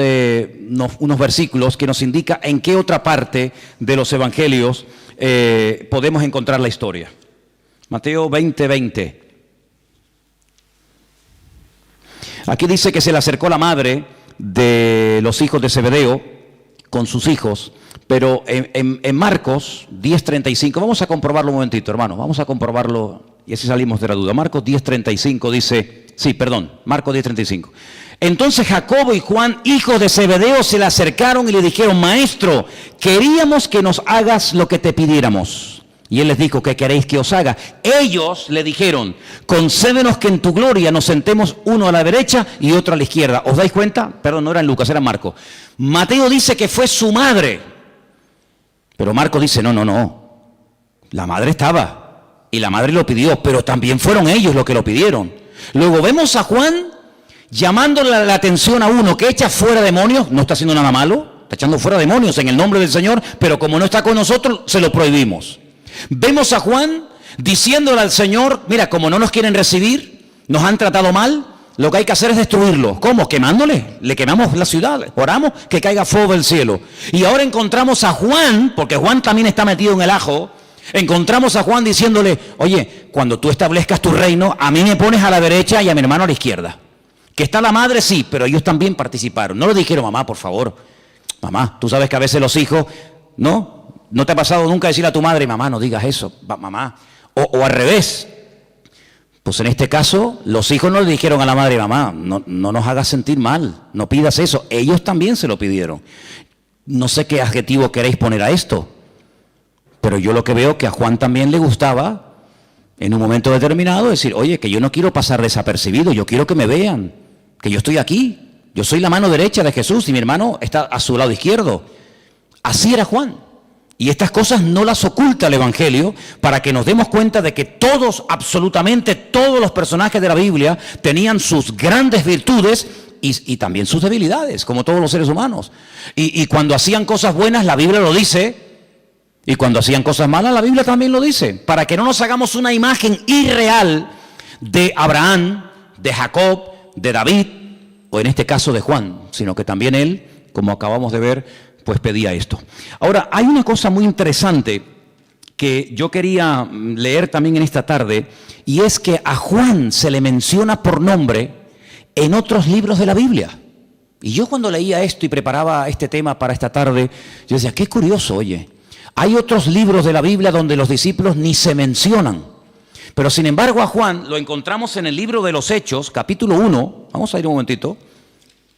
versículos que nos indican en qué otra parte de los evangelios podemos encontrar la historia. Mateo 20. Aquí dice que se le acercó la madre de los hijos de Zebedeo con sus hijos, pero en Marcos 10:35, vamos a comprobarlo un momentito, hermano, vamos a comprobarlo y así salimos de la duda. Marcos 10:35 dice, Marcos 10:35. Entonces Jacobo y Juan, hijos de Zebedeo, se le acercaron y le dijeron: Maestro, queríamos que nos hagas lo que te pidiéramos. Y él les dijo: ¿qué queréis que os haga? Ellos le dijeron: concédenos que en tu gloria nos sentemos uno a la derecha y otro a la izquierda. ¿Os dais cuenta? Perdón, no era en Lucas, era en Marcos. Mateo dice que fue su madre, pero Marcos dice: no. La madre estaba y la madre lo pidió, pero también fueron ellos los que lo pidieron. Luego vemos a Juan llamándole la atención a uno que echa fuera demonios. No está haciendo nada malo, está echando fuera demonios en el nombre del Señor, pero como no está con nosotros, se lo prohibimos. Vemos a Juan diciéndole al Señor: mira, como no nos quieren recibir, nos han tratado mal, lo que hay que hacer es destruirlo. ¿Cómo? Quemándole. Le quemamos la ciudad, oramos que caiga fuego del cielo. Y ahora encontramos a Juan, porque Juan también está metido en el ajo, encontramos a Juan diciéndole: oye, cuando tú establezcas tu reino, a mí me pones a la derecha y a mi hermano a la izquierda. Que está la madre, sí, pero ellos también participaron. No le dijeron: mamá, por favor, mamá, tú sabes que a veces los hijos, ¿no te ha pasado nunca decirle a tu madre: mamá, no digas eso, mamá? O al revés. Pues en este caso, los hijos no le dijeron a la madre: mamá, no nos hagas sentir mal, no pidas eso. Ellos también se lo pidieron. No sé qué adjetivo queréis poner a esto, pero yo lo que veo que a Juan también le gustaba, en un momento determinado, decir: oye, que yo no quiero pasar desapercibido, yo quiero que me vean, que yo estoy aquí, yo soy la mano derecha de Jesús y mi hermano está a su lado izquierdo. Así era Juan. Y estas cosas no las oculta el Evangelio para que nos demos cuenta de que todos, absolutamente todos los personajes de la Biblia tenían sus grandes virtudes y también sus debilidades, como todos los seres humanos. Y cuando hacían cosas buenas, la Biblia lo dice, y cuando hacían cosas malas, la Biblia también lo dice, para que no nos hagamos una imagen irreal de Abraham, de Jacob, de David, o en este caso de Juan, sino que también él, como acabamos de ver, pues pedía esto. Ahora, hay una cosa muy interesante que yo quería leer también en esta tarde, y es que a Juan se le menciona por nombre en otros libros de la Biblia. Y yo cuando leía esto y preparaba este tema para esta tarde, yo decía: qué curioso, oye, hay otros libros de la Biblia donde los discípulos ni se mencionan. Pero sin embargo a Juan lo encontramos en el libro de los Hechos, capítulo 1, vamos a ir un momentito,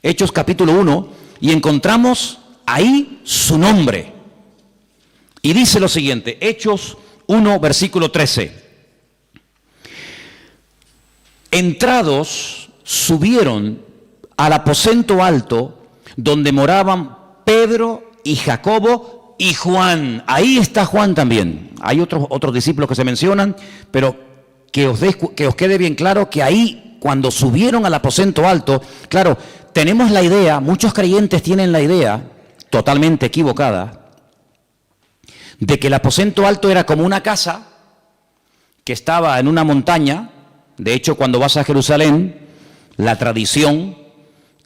Hechos capítulo 1, y encontramos ahí su nombre. Y dice lo siguiente, Hechos 1, versículo 13. Entrados, subieron al aposento alto donde moraban Pedro y Jacobo y Juan. Ahí está Juan también. Hay otros discípulos que se mencionan, pero que os quede bien claro que ahí, cuando subieron al aposento alto, claro, tenemos la idea, muchos creyentes tienen la idea totalmente equivocada, de que el aposento alto era como una casa que estaba en una montaña. De hecho, cuando vas a Jerusalén, la tradición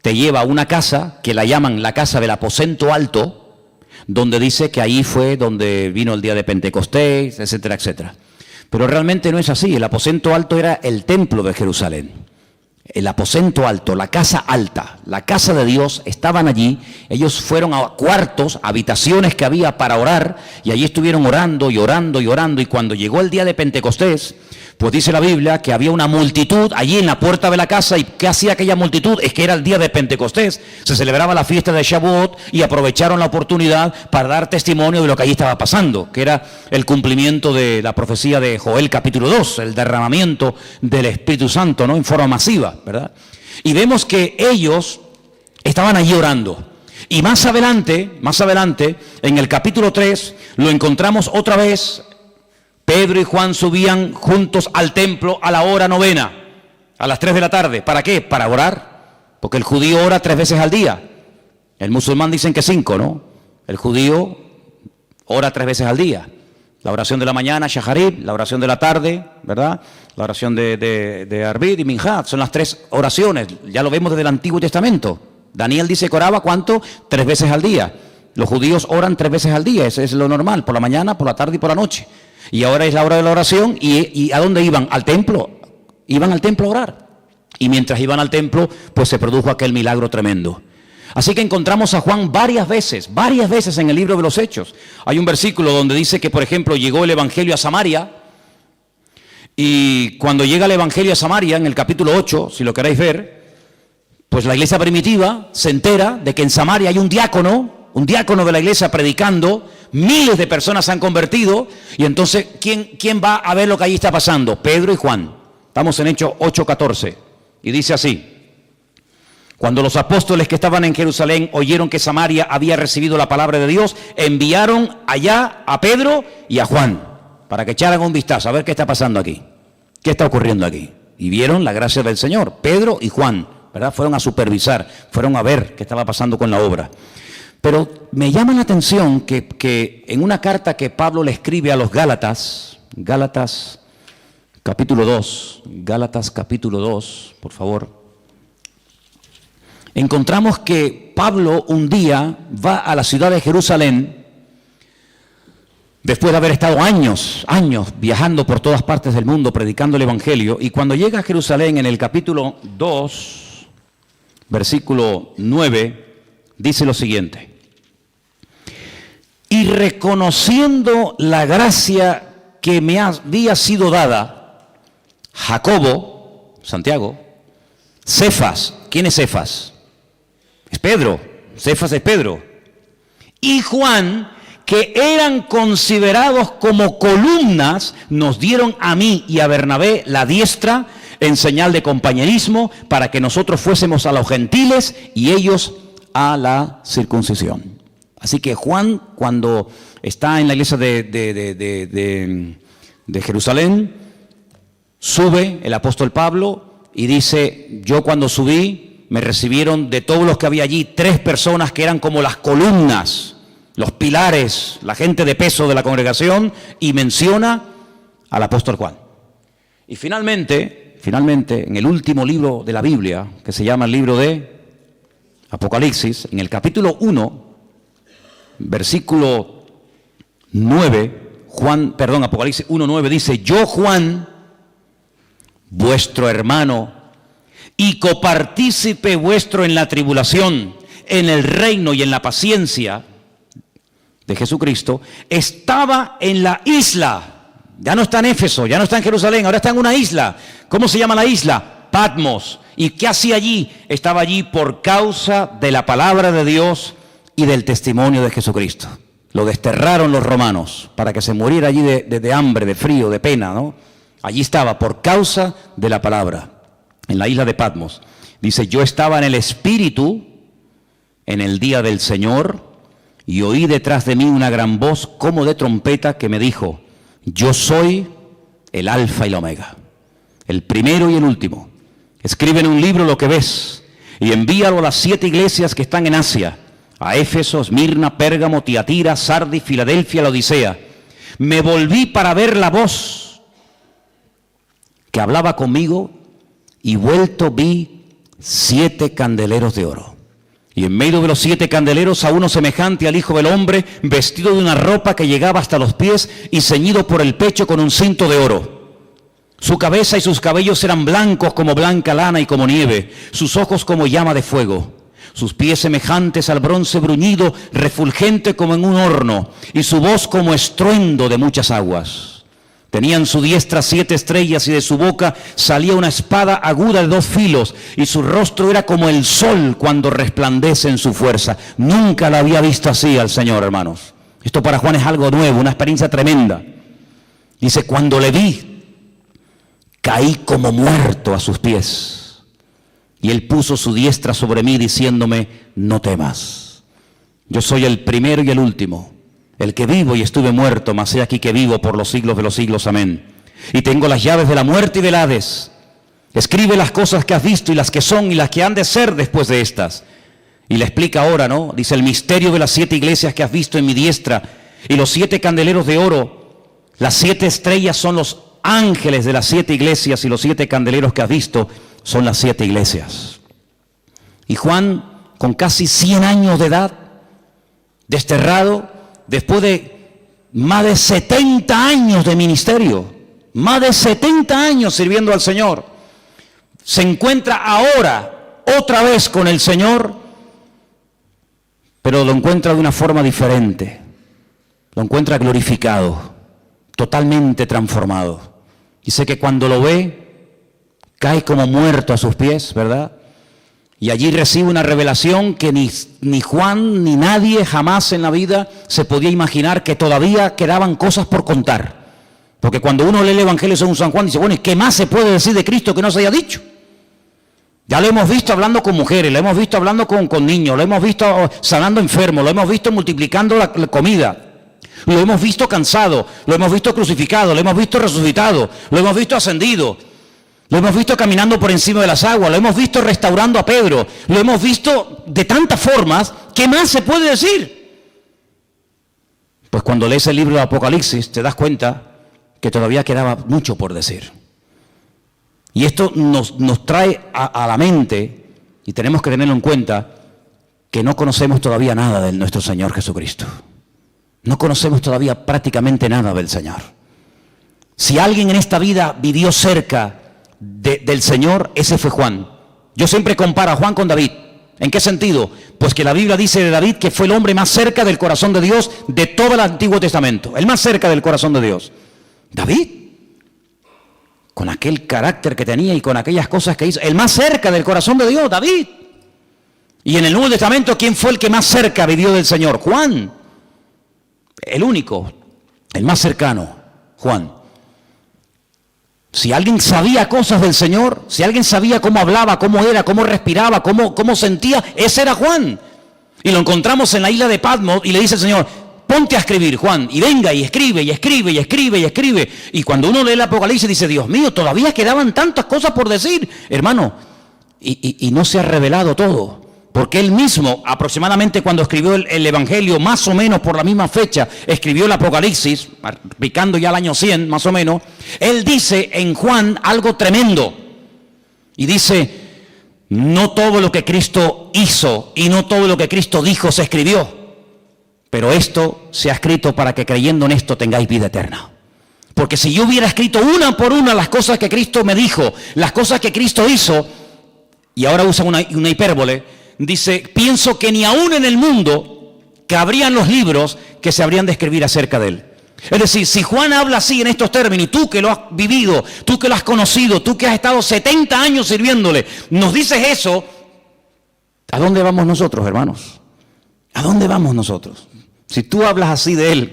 te lleva a una casa que la llaman la casa del aposento alto, donde dice que ahí fue donde vino el día de Pentecostés, etcétera, etcétera. Pero realmente no es así. El aposento alto era el templo de Jerusalén. El aposento alto, la casa alta, la casa de Dios, estaban allí. Ellos fueron a cuartos, habitaciones que había para orar, y allí estuvieron orando y orando y orando. Y cuando llegó el día de Pentecostés, pues dice la Biblia que había una multitud allí en la puerta de la casa. ¿Y qué hacía aquella multitud? Es que era el día de Pentecostés, se celebraba la fiesta de Shavuot, y aprovecharon la oportunidad para dar testimonio de lo que allí estaba pasando, que era el cumplimiento de la profecía de Joel capítulo 2, el derramamiento del Espíritu Santo, ¿no?, en forma masiva, ¿verdad? Y vemos que ellos estaban allí orando. Y más adelante, en el capítulo 3, lo encontramos otra vez. Pedro y Juan subían juntos al templo a la hora novena, a las 3 de la tarde. ¿Para qué? Para orar. Porque el judío ora 3 veces al día. El musulmán dicen que 5, ¿no? El judío ora 3 veces al día. La oración de la mañana, Shaharib, la oración de la tarde, ¿verdad? La oración de Arbid y Minjat, son las 3 oraciones. Ya lo vemos desde el Antiguo Testamento. Daniel dice que oraba, ¿cuánto? 3 veces al día. Los judíos oran 3 veces al día, ese es lo normal, por la mañana, por la tarde y por la noche. Y ahora es la hora de la oración, ¿y a dónde iban? Al templo. Iban al templo a orar. Y mientras iban al templo, pues se produjo aquel milagro tremendo. Así que encontramos a Juan varias veces en el libro de los Hechos. Hay un versículo donde dice que, por ejemplo, llegó el Evangelio a Samaria, y cuando llega el Evangelio a Samaria, en el capítulo 8, si lo queréis ver, pues la iglesia primitiva se entera de que en Samaria hay un diácono de la iglesia predicando, miles de personas se han convertido, y entonces, ¿quién va a ver lo que allí está pasando? Pedro y Juan. Estamos en Hechos 8:14, y dice así: cuando los apóstoles que estaban en Jerusalén oyeron que Samaria había recibido la palabra de Dios, enviaron allá a Pedro y a Juan para que echaran un vistazo a ver qué está pasando aquí, qué está ocurriendo aquí. Y vieron la gracia del Señor. Pedro y Juan, ¿verdad? Fueron a supervisar, fueron a ver qué estaba pasando con la obra. Pero me llama la atención que en una carta que Pablo le escribe a los Gálatas, Gálatas capítulo 2, por favor, encontramos que Pablo un día va a la ciudad de Jerusalén, después de haber estado años viajando por todas partes del mundo predicando el Evangelio, y cuando llega a Jerusalén en el capítulo 2, versículo 9, dice lo siguiente: y reconociendo la gracia que me había sido dada, Jacobo, Santiago, Cefas, ¿quién es Cefas? Es Pedro, Cefas es Pedro, y Juan, que eran considerados como columnas, nos dieron a mí y a Bernabé la diestra en señal de compañerismo, para que nosotros fuésemos a los gentiles y ellos a la circuncisión. Así que Juan, cuando está en la iglesia de Jerusalén, sube el apóstol Pablo y dice: yo cuando subí, me recibieron de todos los que había allí 3 personas que eran como las columnas, los pilares, la gente de peso de la congregación, y menciona al apóstol Juan. Y finalmente, en el último libro de la Biblia, que se llama el libro de Apocalipsis, en el capítulo 1, versículo 9, Apocalipsis 1:9 dice: yo, Juan, vuestro hermano y copartícipe vuestro en la tribulación, en el reino y en la paciencia de Jesucristo, estaba en la isla. Ya no está en Éfeso, ya no está en Jerusalén, ahora está en una isla. ¿Cómo se llama la isla? Patmos. ¿Y qué hacía allí? Estaba allí por causa de la palabra de Dios y del testimonio de Jesucristo. Lo desterraron los romanos para que se muriera allí de hambre, de frío, de pena, ¿no? Allí estaba por causa de la palabra, en la isla de Patmos. Dice: yo estaba en el Espíritu en el día del Señor, y oí detrás de mí una gran voz como de trompeta que me dijo: yo soy el Alfa y la Omega, el primero y el último. Escribe en un libro lo que ves y envíalo a las 7 iglesias que están en Asia: a Éfeso, Esmirna, Pérgamo, Tiatira, Sardis, Filadelfia, la Odisea. Me volví para ver la voz que hablaba conmigo, y vuelto vi 7 candeleros de oro. Y en medio de los 7 candeleros a uno semejante al Hijo del Hombre, vestido de una ropa que llegaba hasta los pies y ceñido por el pecho con un cinto de oro. Su cabeza y sus cabellos eran blancos como blanca lana y como nieve, sus ojos como llama de fuego, sus pies semejantes al bronce bruñido, refulgente como en un horno, y su voz como estruendo de muchas aguas. Tenía en su diestra 7 estrellas, y de su boca salía una espada aguda de 2 filos, y su rostro era como el sol cuando resplandece en su fuerza. Nunca la había visto así al Señor, hermanos. Esto para Juan es algo nuevo, una experiencia tremenda. Dice: cuando le vi, caí como muerto a sus pies, y él puso su diestra sobre mí diciéndome: no temas, Yo soy el primero y el último, el que vivo y estuve muerto, mas he aquí que vivo por los siglos de los siglos. Amén. Y tengo las llaves de la muerte y del Hades. Escribe las cosas que has visto y las que son y las que han de ser después de estas. Y le explica ahora, ¿no? Dice, el misterio de las 7 iglesias que has visto en mi diestra y los 7 candeleros de oro. Las 7 estrellas son los ángeles de las 7 iglesias y los 7 candeleros que has visto son las 7 iglesias. Y Juan, con casi 100 años de edad, desterrado, después de más de 70 años de ministerio, más de 70 años sirviendo al Señor, se encuentra ahora otra vez con el Señor, pero lo encuentra de una forma diferente, lo encuentra glorificado, totalmente transformado. Dice que cuando lo ve, cae como muerto a sus pies, ¿verdad? Y allí recibe una revelación que ni Juan ni nadie jamás en la vida se podía imaginar, que todavía quedaban cosas por contar. Porque cuando uno lee el Evangelio según San Juan, dice, bueno, ¿y qué más se puede decir de Cristo que no se haya dicho? Ya lo hemos visto hablando con mujeres, lo hemos visto hablando con niños, lo hemos visto sanando enfermos, lo hemos visto multiplicando la comida, lo hemos visto cansado, lo hemos visto crucificado, lo hemos visto resucitado, lo hemos visto ascendido, lo hemos visto caminando por encima de las aguas, lo hemos visto restaurando a Pedro, lo hemos visto de tantas formas. ¿Qué más se puede decir? Pues cuando lees el libro de Apocalipsis te das cuenta que todavía quedaba mucho por decir. Y esto nos trae a la mente, y tenemos que tenerlo en cuenta, que no conocemos todavía nada de nuestro Señor Jesucristo. No conocemos todavía prácticamente nada del Señor. Si alguien en esta vida vivió cerca del Señor, ese fue Juan. Yo siempre comparo a Juan con David. ¿En qué sentido? Pues que la Biblia dice de David que fue el hombre más cerca del corazón de Dios de todo el Antiguo Testamento. El más cerca del corazón de Dios. David, con aquel carácter que tenía y con aquellas cosas que hizo, el más cerca del corazón de Dios, David. Y en el Nuevo Testamento, ¿quién fue el que más cerca vivió del Señor? Juan. El único, el más cercano, Juan. Si alguien sabía cosas del Señor, si alguien sabía cómo hablaba, cómo era, cómo respiraba, cómo sentía, ese era Juan. Y lo encontramos en la isla de Patmos y le dice el Señor, ponte a escribir, Juan, y venga y escribe, y escribe, y escribe, y escribe. Y cuando uno lee el Apocalipsis dice, Dios mío, todavía quedaban tantas cosas por decir, hermano, y no se ha revelado todo. Porque él mismo, aproximadamente cuando escribió el Evangelio, más o menos por la misma fecha, escribió el Apocalipsis, picando ya el año 100, más o menos, él dice en Juan algo tremendo. Y dice, no todo lo que Cristo hizo y no todo lo que Cristo dijo se escribió. Pero esto se ha escrito para que creyendo en esto tengáis vida eterna. Porque si yo hubiera escrito una por una las cosas que Cristo me dijo, las cosas que Cristo hizo, y ahora usa una hipérbole, dice, pienso que ni aún en el mundo cabrían los libros que se habrían de escribir acerca de él. Es decir, si Juan habla así en estos términos, y tú que lo has vivido, tú que lo has conocido, tú que has estado 70 años sirviéndole, nos dices eso, ¿a dónde vamos nosotros, hermanos? ¿A dónde vamos nosotros? Si tú hablas así de él,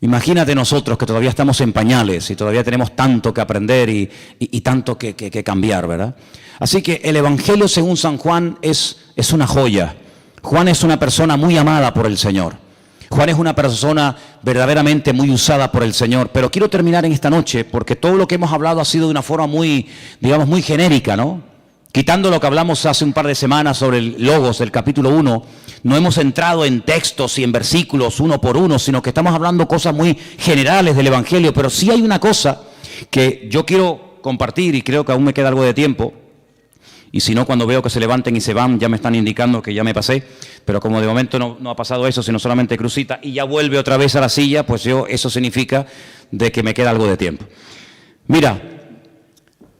imagínate nosotros que todavía estamos en pañales y todavía tenemos tanto que aprender y tanto que cambiar, ¿verdad? Así que el Evangelio según San Juan es una joya. Juan es una persona muy amada por el Señor. Juan es una persona verdaderamente muy usada por el Señor. Pero quiero terminar en esta noche porque todo lo que hemos hablado ha sido de una forma muy, digamos, muy genérica, ¿no? Quitando lo que hablamos hace un par de semanas sobre el Logos del capítulo 1, no hemos entrado en textos y en versículos uno por uno, sino que estamos hablando cosas muy generales del Evangelio. Pero sí hay una cosa que yo quiero compartir y creo que aún me queda algo de tiempo. Y si no, cuando veo que se levanten y se van, ya me están indicando que ya me pasé. Pero como de momento no ha pasado eso, sino solamente crucita y ya vuelve otra vez a la silla, pues eso significa de que me queda algo de tiempo. Mira,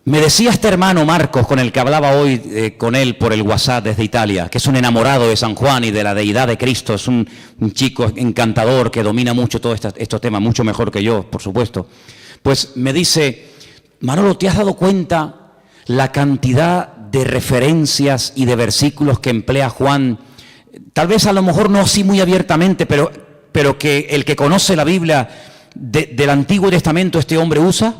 me decía este hermano Marcos, con el que hablaba hoy con él por el WhatsApp desde Italia, que es un enamorado de San Juan y de la deidad de Cristo, es un chico encantador que domina mucho todos estos temas, mucho mejor que yo, por supuesto. Pues me dice, Manolo, ¿te has dado cuenta la cantidad de referencias y de versículos que emplea Juan? Tal vez a lo mejor no así muy abiertamente, pero que el que conoce la Biblia del Antiguo Testamento este hombre usa.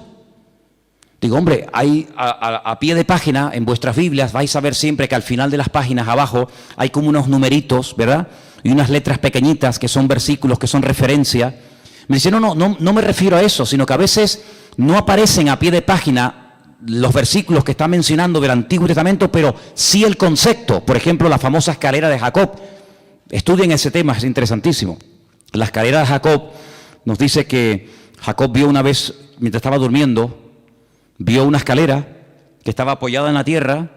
Digo, hombre, hay a pie de página en vuestras Biblias vais a ver siempre que al final de las páginas abajo hay como unos numeritos, ¿verdad? Y unas letras pequeñitas que son versículos, que son referencia. Me dice, no me refiero a eso, sino que a veces no aparecen a pie de página los versículos que está mencionando del Antiguo Testamento, pero sí el concepto. Por ejemplo, la famosa escalera de Jacob. Estudien ese tema, es interesantísimo. La escalera de Jacob nos dice que Jacob vio una vez, mientras estaba durmiendo, vio una escalera que estaba apoyada en la tierra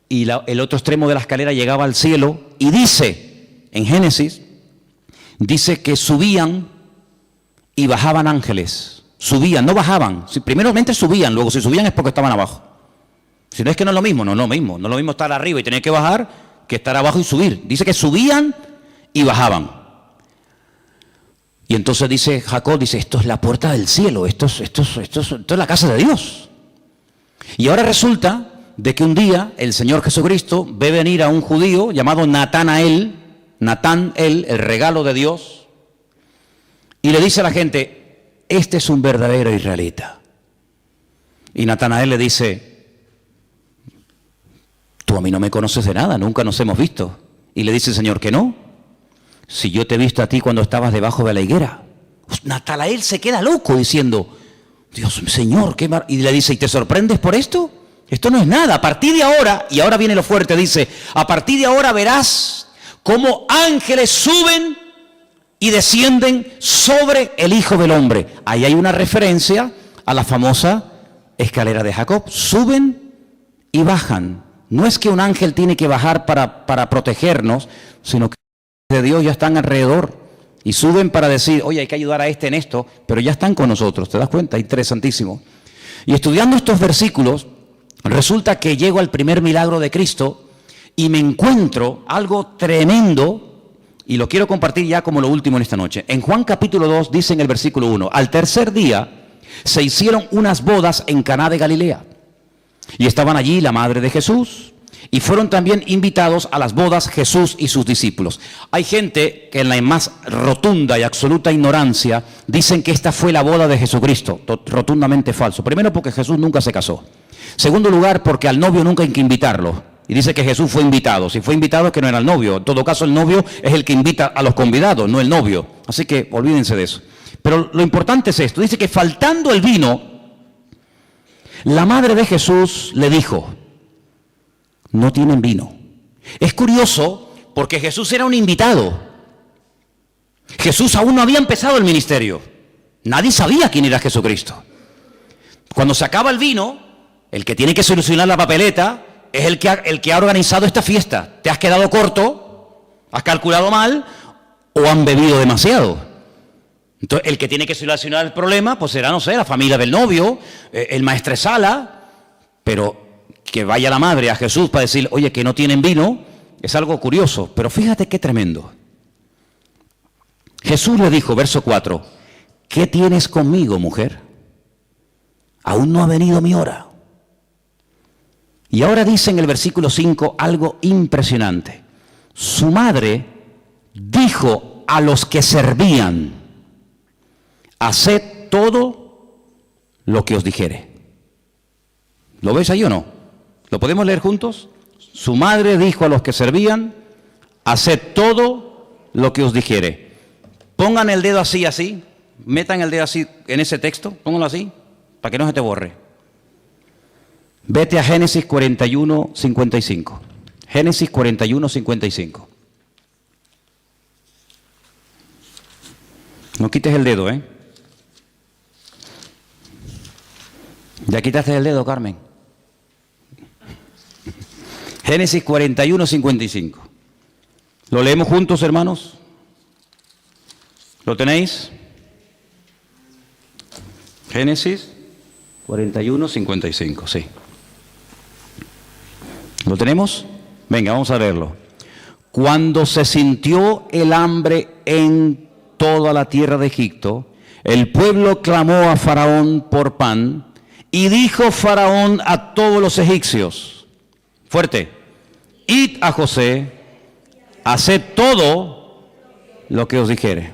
y el otro extremo de la escalera llegaba al cielo, y dice, en Génesis, dice que subían y bajaban ángeles. Subían, no bajaban. Primeramente subían, luego si subían es porque estaban abajo. Si no, es que no es lo mismo, no es lo mismo. No es lo mismo estar arriba y tener que bajar que estar abajo y subir. Dice que subían y bajaban. Y entonces dice Jacob, dice, esto es la puerta del cielo, esto es la casa de Dios. Y ahora resulta de que un día el Señor Jesucristo ve venir a un judío llamado Natanael, el regalo de Dios, y le dice a la gente, este es un verdadero israelita. Y Natanael le dice, tú a mí no me conoces de nada, nunca nos hemos visto. Y le dice el Señor que no, si yo te he visto a ti cuando estabas debajo de la higuera. Natanael se queda loco diciendo, Dios, Señor, qué mar... Y le dice, ¿y te sorprendes por esto? Esto no es nada. A partir de ahora, y ahora viene lo fuerte, dice, a partir de ahora verás cómo ángeles suben y descienden sobre el Hijo del Hombre. Ahí hay una referencia a la famosa escalera de Jacob. Suben y bajan. No es que un ángel tiene que bajar para protegernos, sino que de Dios ya están alrededor. Y suben para decir, oye, hay que ayudar a este en esto, pero ya están con nosotros, ¿te das cuenta? Interesantísimo. Y estudiando estos versículos, resulta que llego al primer milagro de Cristo y me encuentro algo tremendo, y lo quiero compartir ya como lo último en esta noche. En Juan capítulo 2 dice en el versículo 1, al tercer día se hicieron unas bodas en Caná de Galilea, y estaban allí la madre de Jesús, y fueron también invitados a las bodas Jesús y sus discípulos. Hay gente que en la más rotunda y absoluta ignorancia dicen que esta fue la boda de Jesucristo. Rotundamente falso. Primero, porque Jesús nunca se casó. Segundo lugar, porque al novio nunca hay que invitarlo. Y dice que Jesús fue invitado. Si fue invitado es que no era el novio. En todo caso, el novio es el que invita a los convidados, no el novio. Así que olvídense de eso. Pero lo importante es esto. Dice que faltando el vino, la madre de Jesús le dijo, no tienen vino. Es curioso porque Jesús era un invitado. Jesús aún no había empezado el ministerio. Nadie sabía quién era Jesucristo. Cuando se acaba el vino, el que tiene que solucionar la papeleta es el que ha organizado esta fiesta. ¿Te has quedado corto? ¿Has calculado mal? ¿O han bebido demasiado? Entonces, el que tiene que solucionar el problema, pues será, no sé, la familia del novio, el maestresala, pero que vaya la madre a Jesús para decir, oye, que no tienen vino, es algo curioso. Pero fíjate qué tremendo. Jesús le dijo, verso 4, ¿qué tienes conmigo, mujer? Aún no ha venido mi hora. Y ahora dice en el versículo 5 algo impresionante. Su madre dijo a los que servían, haced todo lo que os dijere. ¿Lo ves ahí o no? ¿Lo podemos leer juntos? Su madre dijo a los que servían, haced todo lo que os dijere. Pongan el dedo así, metan el dedo así en ese texto, pónganlo así, para que no se te borre. Vete a Génesis 41, 55. Génesis 41, 55. No quites el dedo, ¿eh? ¿Ya quitaste el dedo, Carmen? Génesis 41, 55. ¿Lo leemos juntos, hermanos? ¿Lo tenéis? Génesis 41, 55, sí. ¿Lo tenemos? Venga, vamos a leerlo. Cuando se sintió el hambre en toda la tierra de Egipto, el pueblo clamó a Faraón por pan, y dijo Faraón a todos los egipcios, fuerte, id a José, haced todo lo que os dijere.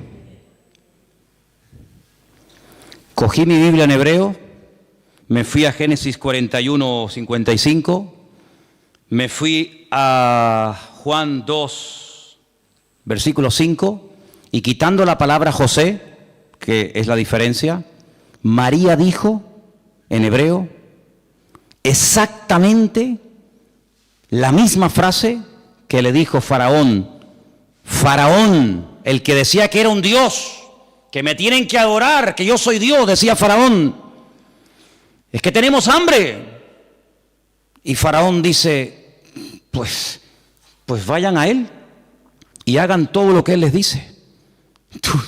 Cogí mi Biblia en hebreo me fui a Génesis 41, 55, me fui a Juan 2, versículo 5, y quitando la palabra José, que es la diferencia, María dijo en hebreo exactamente la misma frase que le dijo Faraón. Faraón, el que decía que era un Dios, que me tienen que adorar, que yo soy Dios, decía Faraón. Es que tenemos hambre. Y Faraón dice, pues vayan a él y hagan todo lo que él les dice.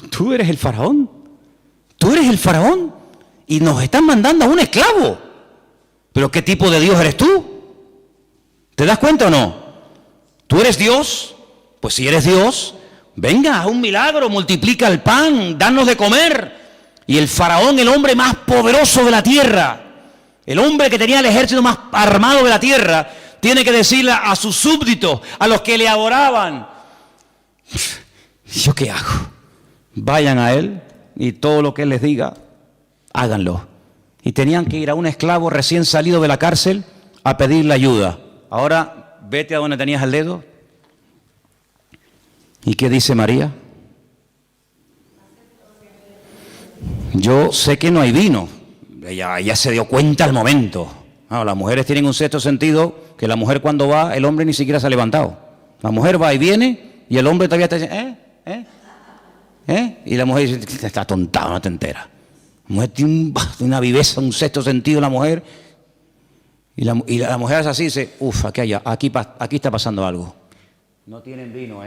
Tú eres el Faraón. Tú eres el Faraón y nos están mandando a un esclavo. ¿Pero qué tipo de Dios eres tú? ¿Te das cuenta o no? ¿Tú eres Dios? Pues si eres Dios, venga, haz un milagro, multiplica el pan, danos de comer. Y el Faraón, el hombre más poderoso de la tierra, el hombre que tenía el ejército más armado de la tierra, tiene que decirle a sus súbditos, a los que le adoraban, ¿yo qué hago? Vayan a él y todo lo que él les diga, háganlo. Y tenían que ir a un esclavo recién salido de la cárcel a pedirle ayuda. Ahora, vete a donde tenías el dedo. ¿Y qué dice María? Yo sé que no hay vino. Ella se dio cuenta al momento. Las mujeres tienen un sexto sentido, que la mujer cuando va, el hombre ni siquiera se ha levantado. La mujer va y viene y el hombre todavía está diciendo, Y la mujer dice, está tontado, no te enteras. La mujer tiene una viveza, un sexto sentido, la mujer. Y la mujer es así, dice, aquí está pasando algo. No tienen vino,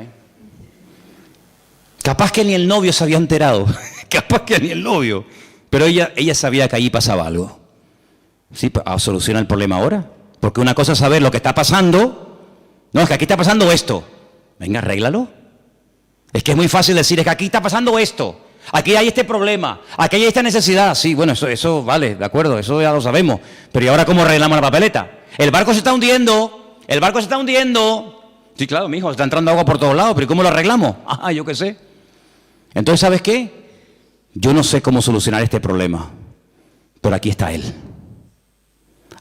Capaz que ni el novio se había enterado. Capaz que ni el novio. Pero ella sabía que allí pasaba algo. Sí, a solucionar el problema ahora. Porque una cosa es saber lo que está pasando. No, es que aquí está pasando esto. Venga, arréglalo. Es que es muy fácil decir, es que aquí está pasando esto. Aquí hay este problema. Aquí hay esta necesidad. Sí, bueno, eso vale, de acuerdo, eso ya lo sabemos. Pero ¿y ahora cómo arreglamos la papeleta? El barco se está hundiendo. El barco se está hundiendo. Sí, claro, mijo, está entrando agua por todos lados. Pero ¿y cómo lo arreglamos? Yo qué sé. Entonces, ¿sabes qué? Yo no sé cómo solucionar este problema. Pero aquí está Él.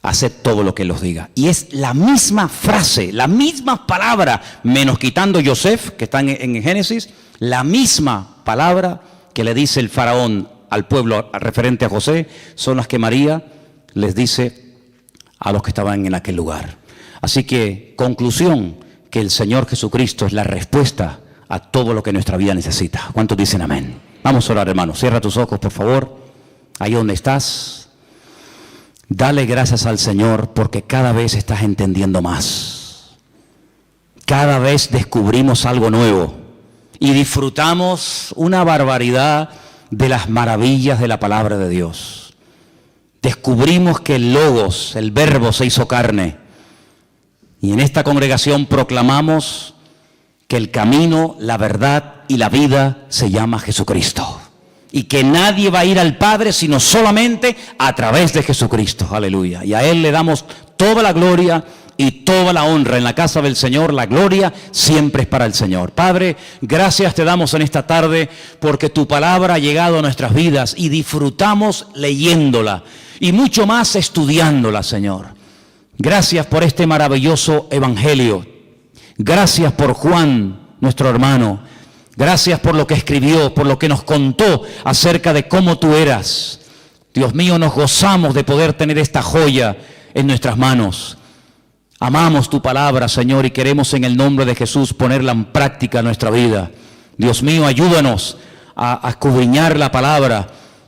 Haced todo lo que Él os diga. Y es la misma frase, la misma palabra, menos quitando Yosef, que está en Génesis, la misma palabra que le dice el faraón al pueblo referente a José, son las que María les dice a los que estaban en aquel lugar. Así que, conclusión, que el Señor Jesucristo es la respuesta a todo lo que nuestra vida necesita. ¿Cuántos dicen amén? Vamos a orar, hermanos. Cierra tus ojos, por favor, ahí donde estás. Dale gracias al Señor porque cada vez estás entendiendo más. Cada vez descubrimos algo nuevo y disfrutamos una barbaridad de las maravillas de la palabra de Dios. Descubrimos que el Logos, el Verbo, se hizo carne. Y en esta congregación proclamamos que el camino, la verdad y la vida se llama Jesucristo. Y que nadie va a ir al Padre sino solamente a través de Jesucristo. Aleluya. Y a Él le damos toda la gloria y toda la honra. En la casa del Señor, la gloria siempre es para el Señor. Padre, gracias te damos en esta tarde porque tu palabra ha llegado a nuestras vidas y disfrutamos leyéndola y mucho más estudiándola, Señor. Gracias por este maravilloso evangelio. Gracias por Juan, nuestro hermano. Gracias por lo que escribió, por lo que nos contó acerca de cómo tú eras. Dios mío, nos gozamos de poder tener esta joya en nuestras manos. Amamos tu palabra, Señor, y queremos en el nombre de Jesús ponerla en práctica en nuestra vida. Dios mío, ayúdanos a escudriñar la palabra.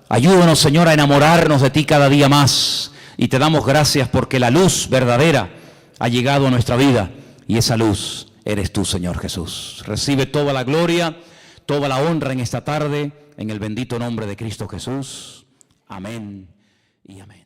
Ayúdanos, Señor, a enamorarnos de ti cada día más. Y te damos gracias porque la luz verdadera ha llegado a nuestra vida. Y esa luz eres tú, Señor Jesús. Recibe toda la gloria, toda la honra en esta tarde, en el bendito nombre de Cristo Jesús. Amén y amén.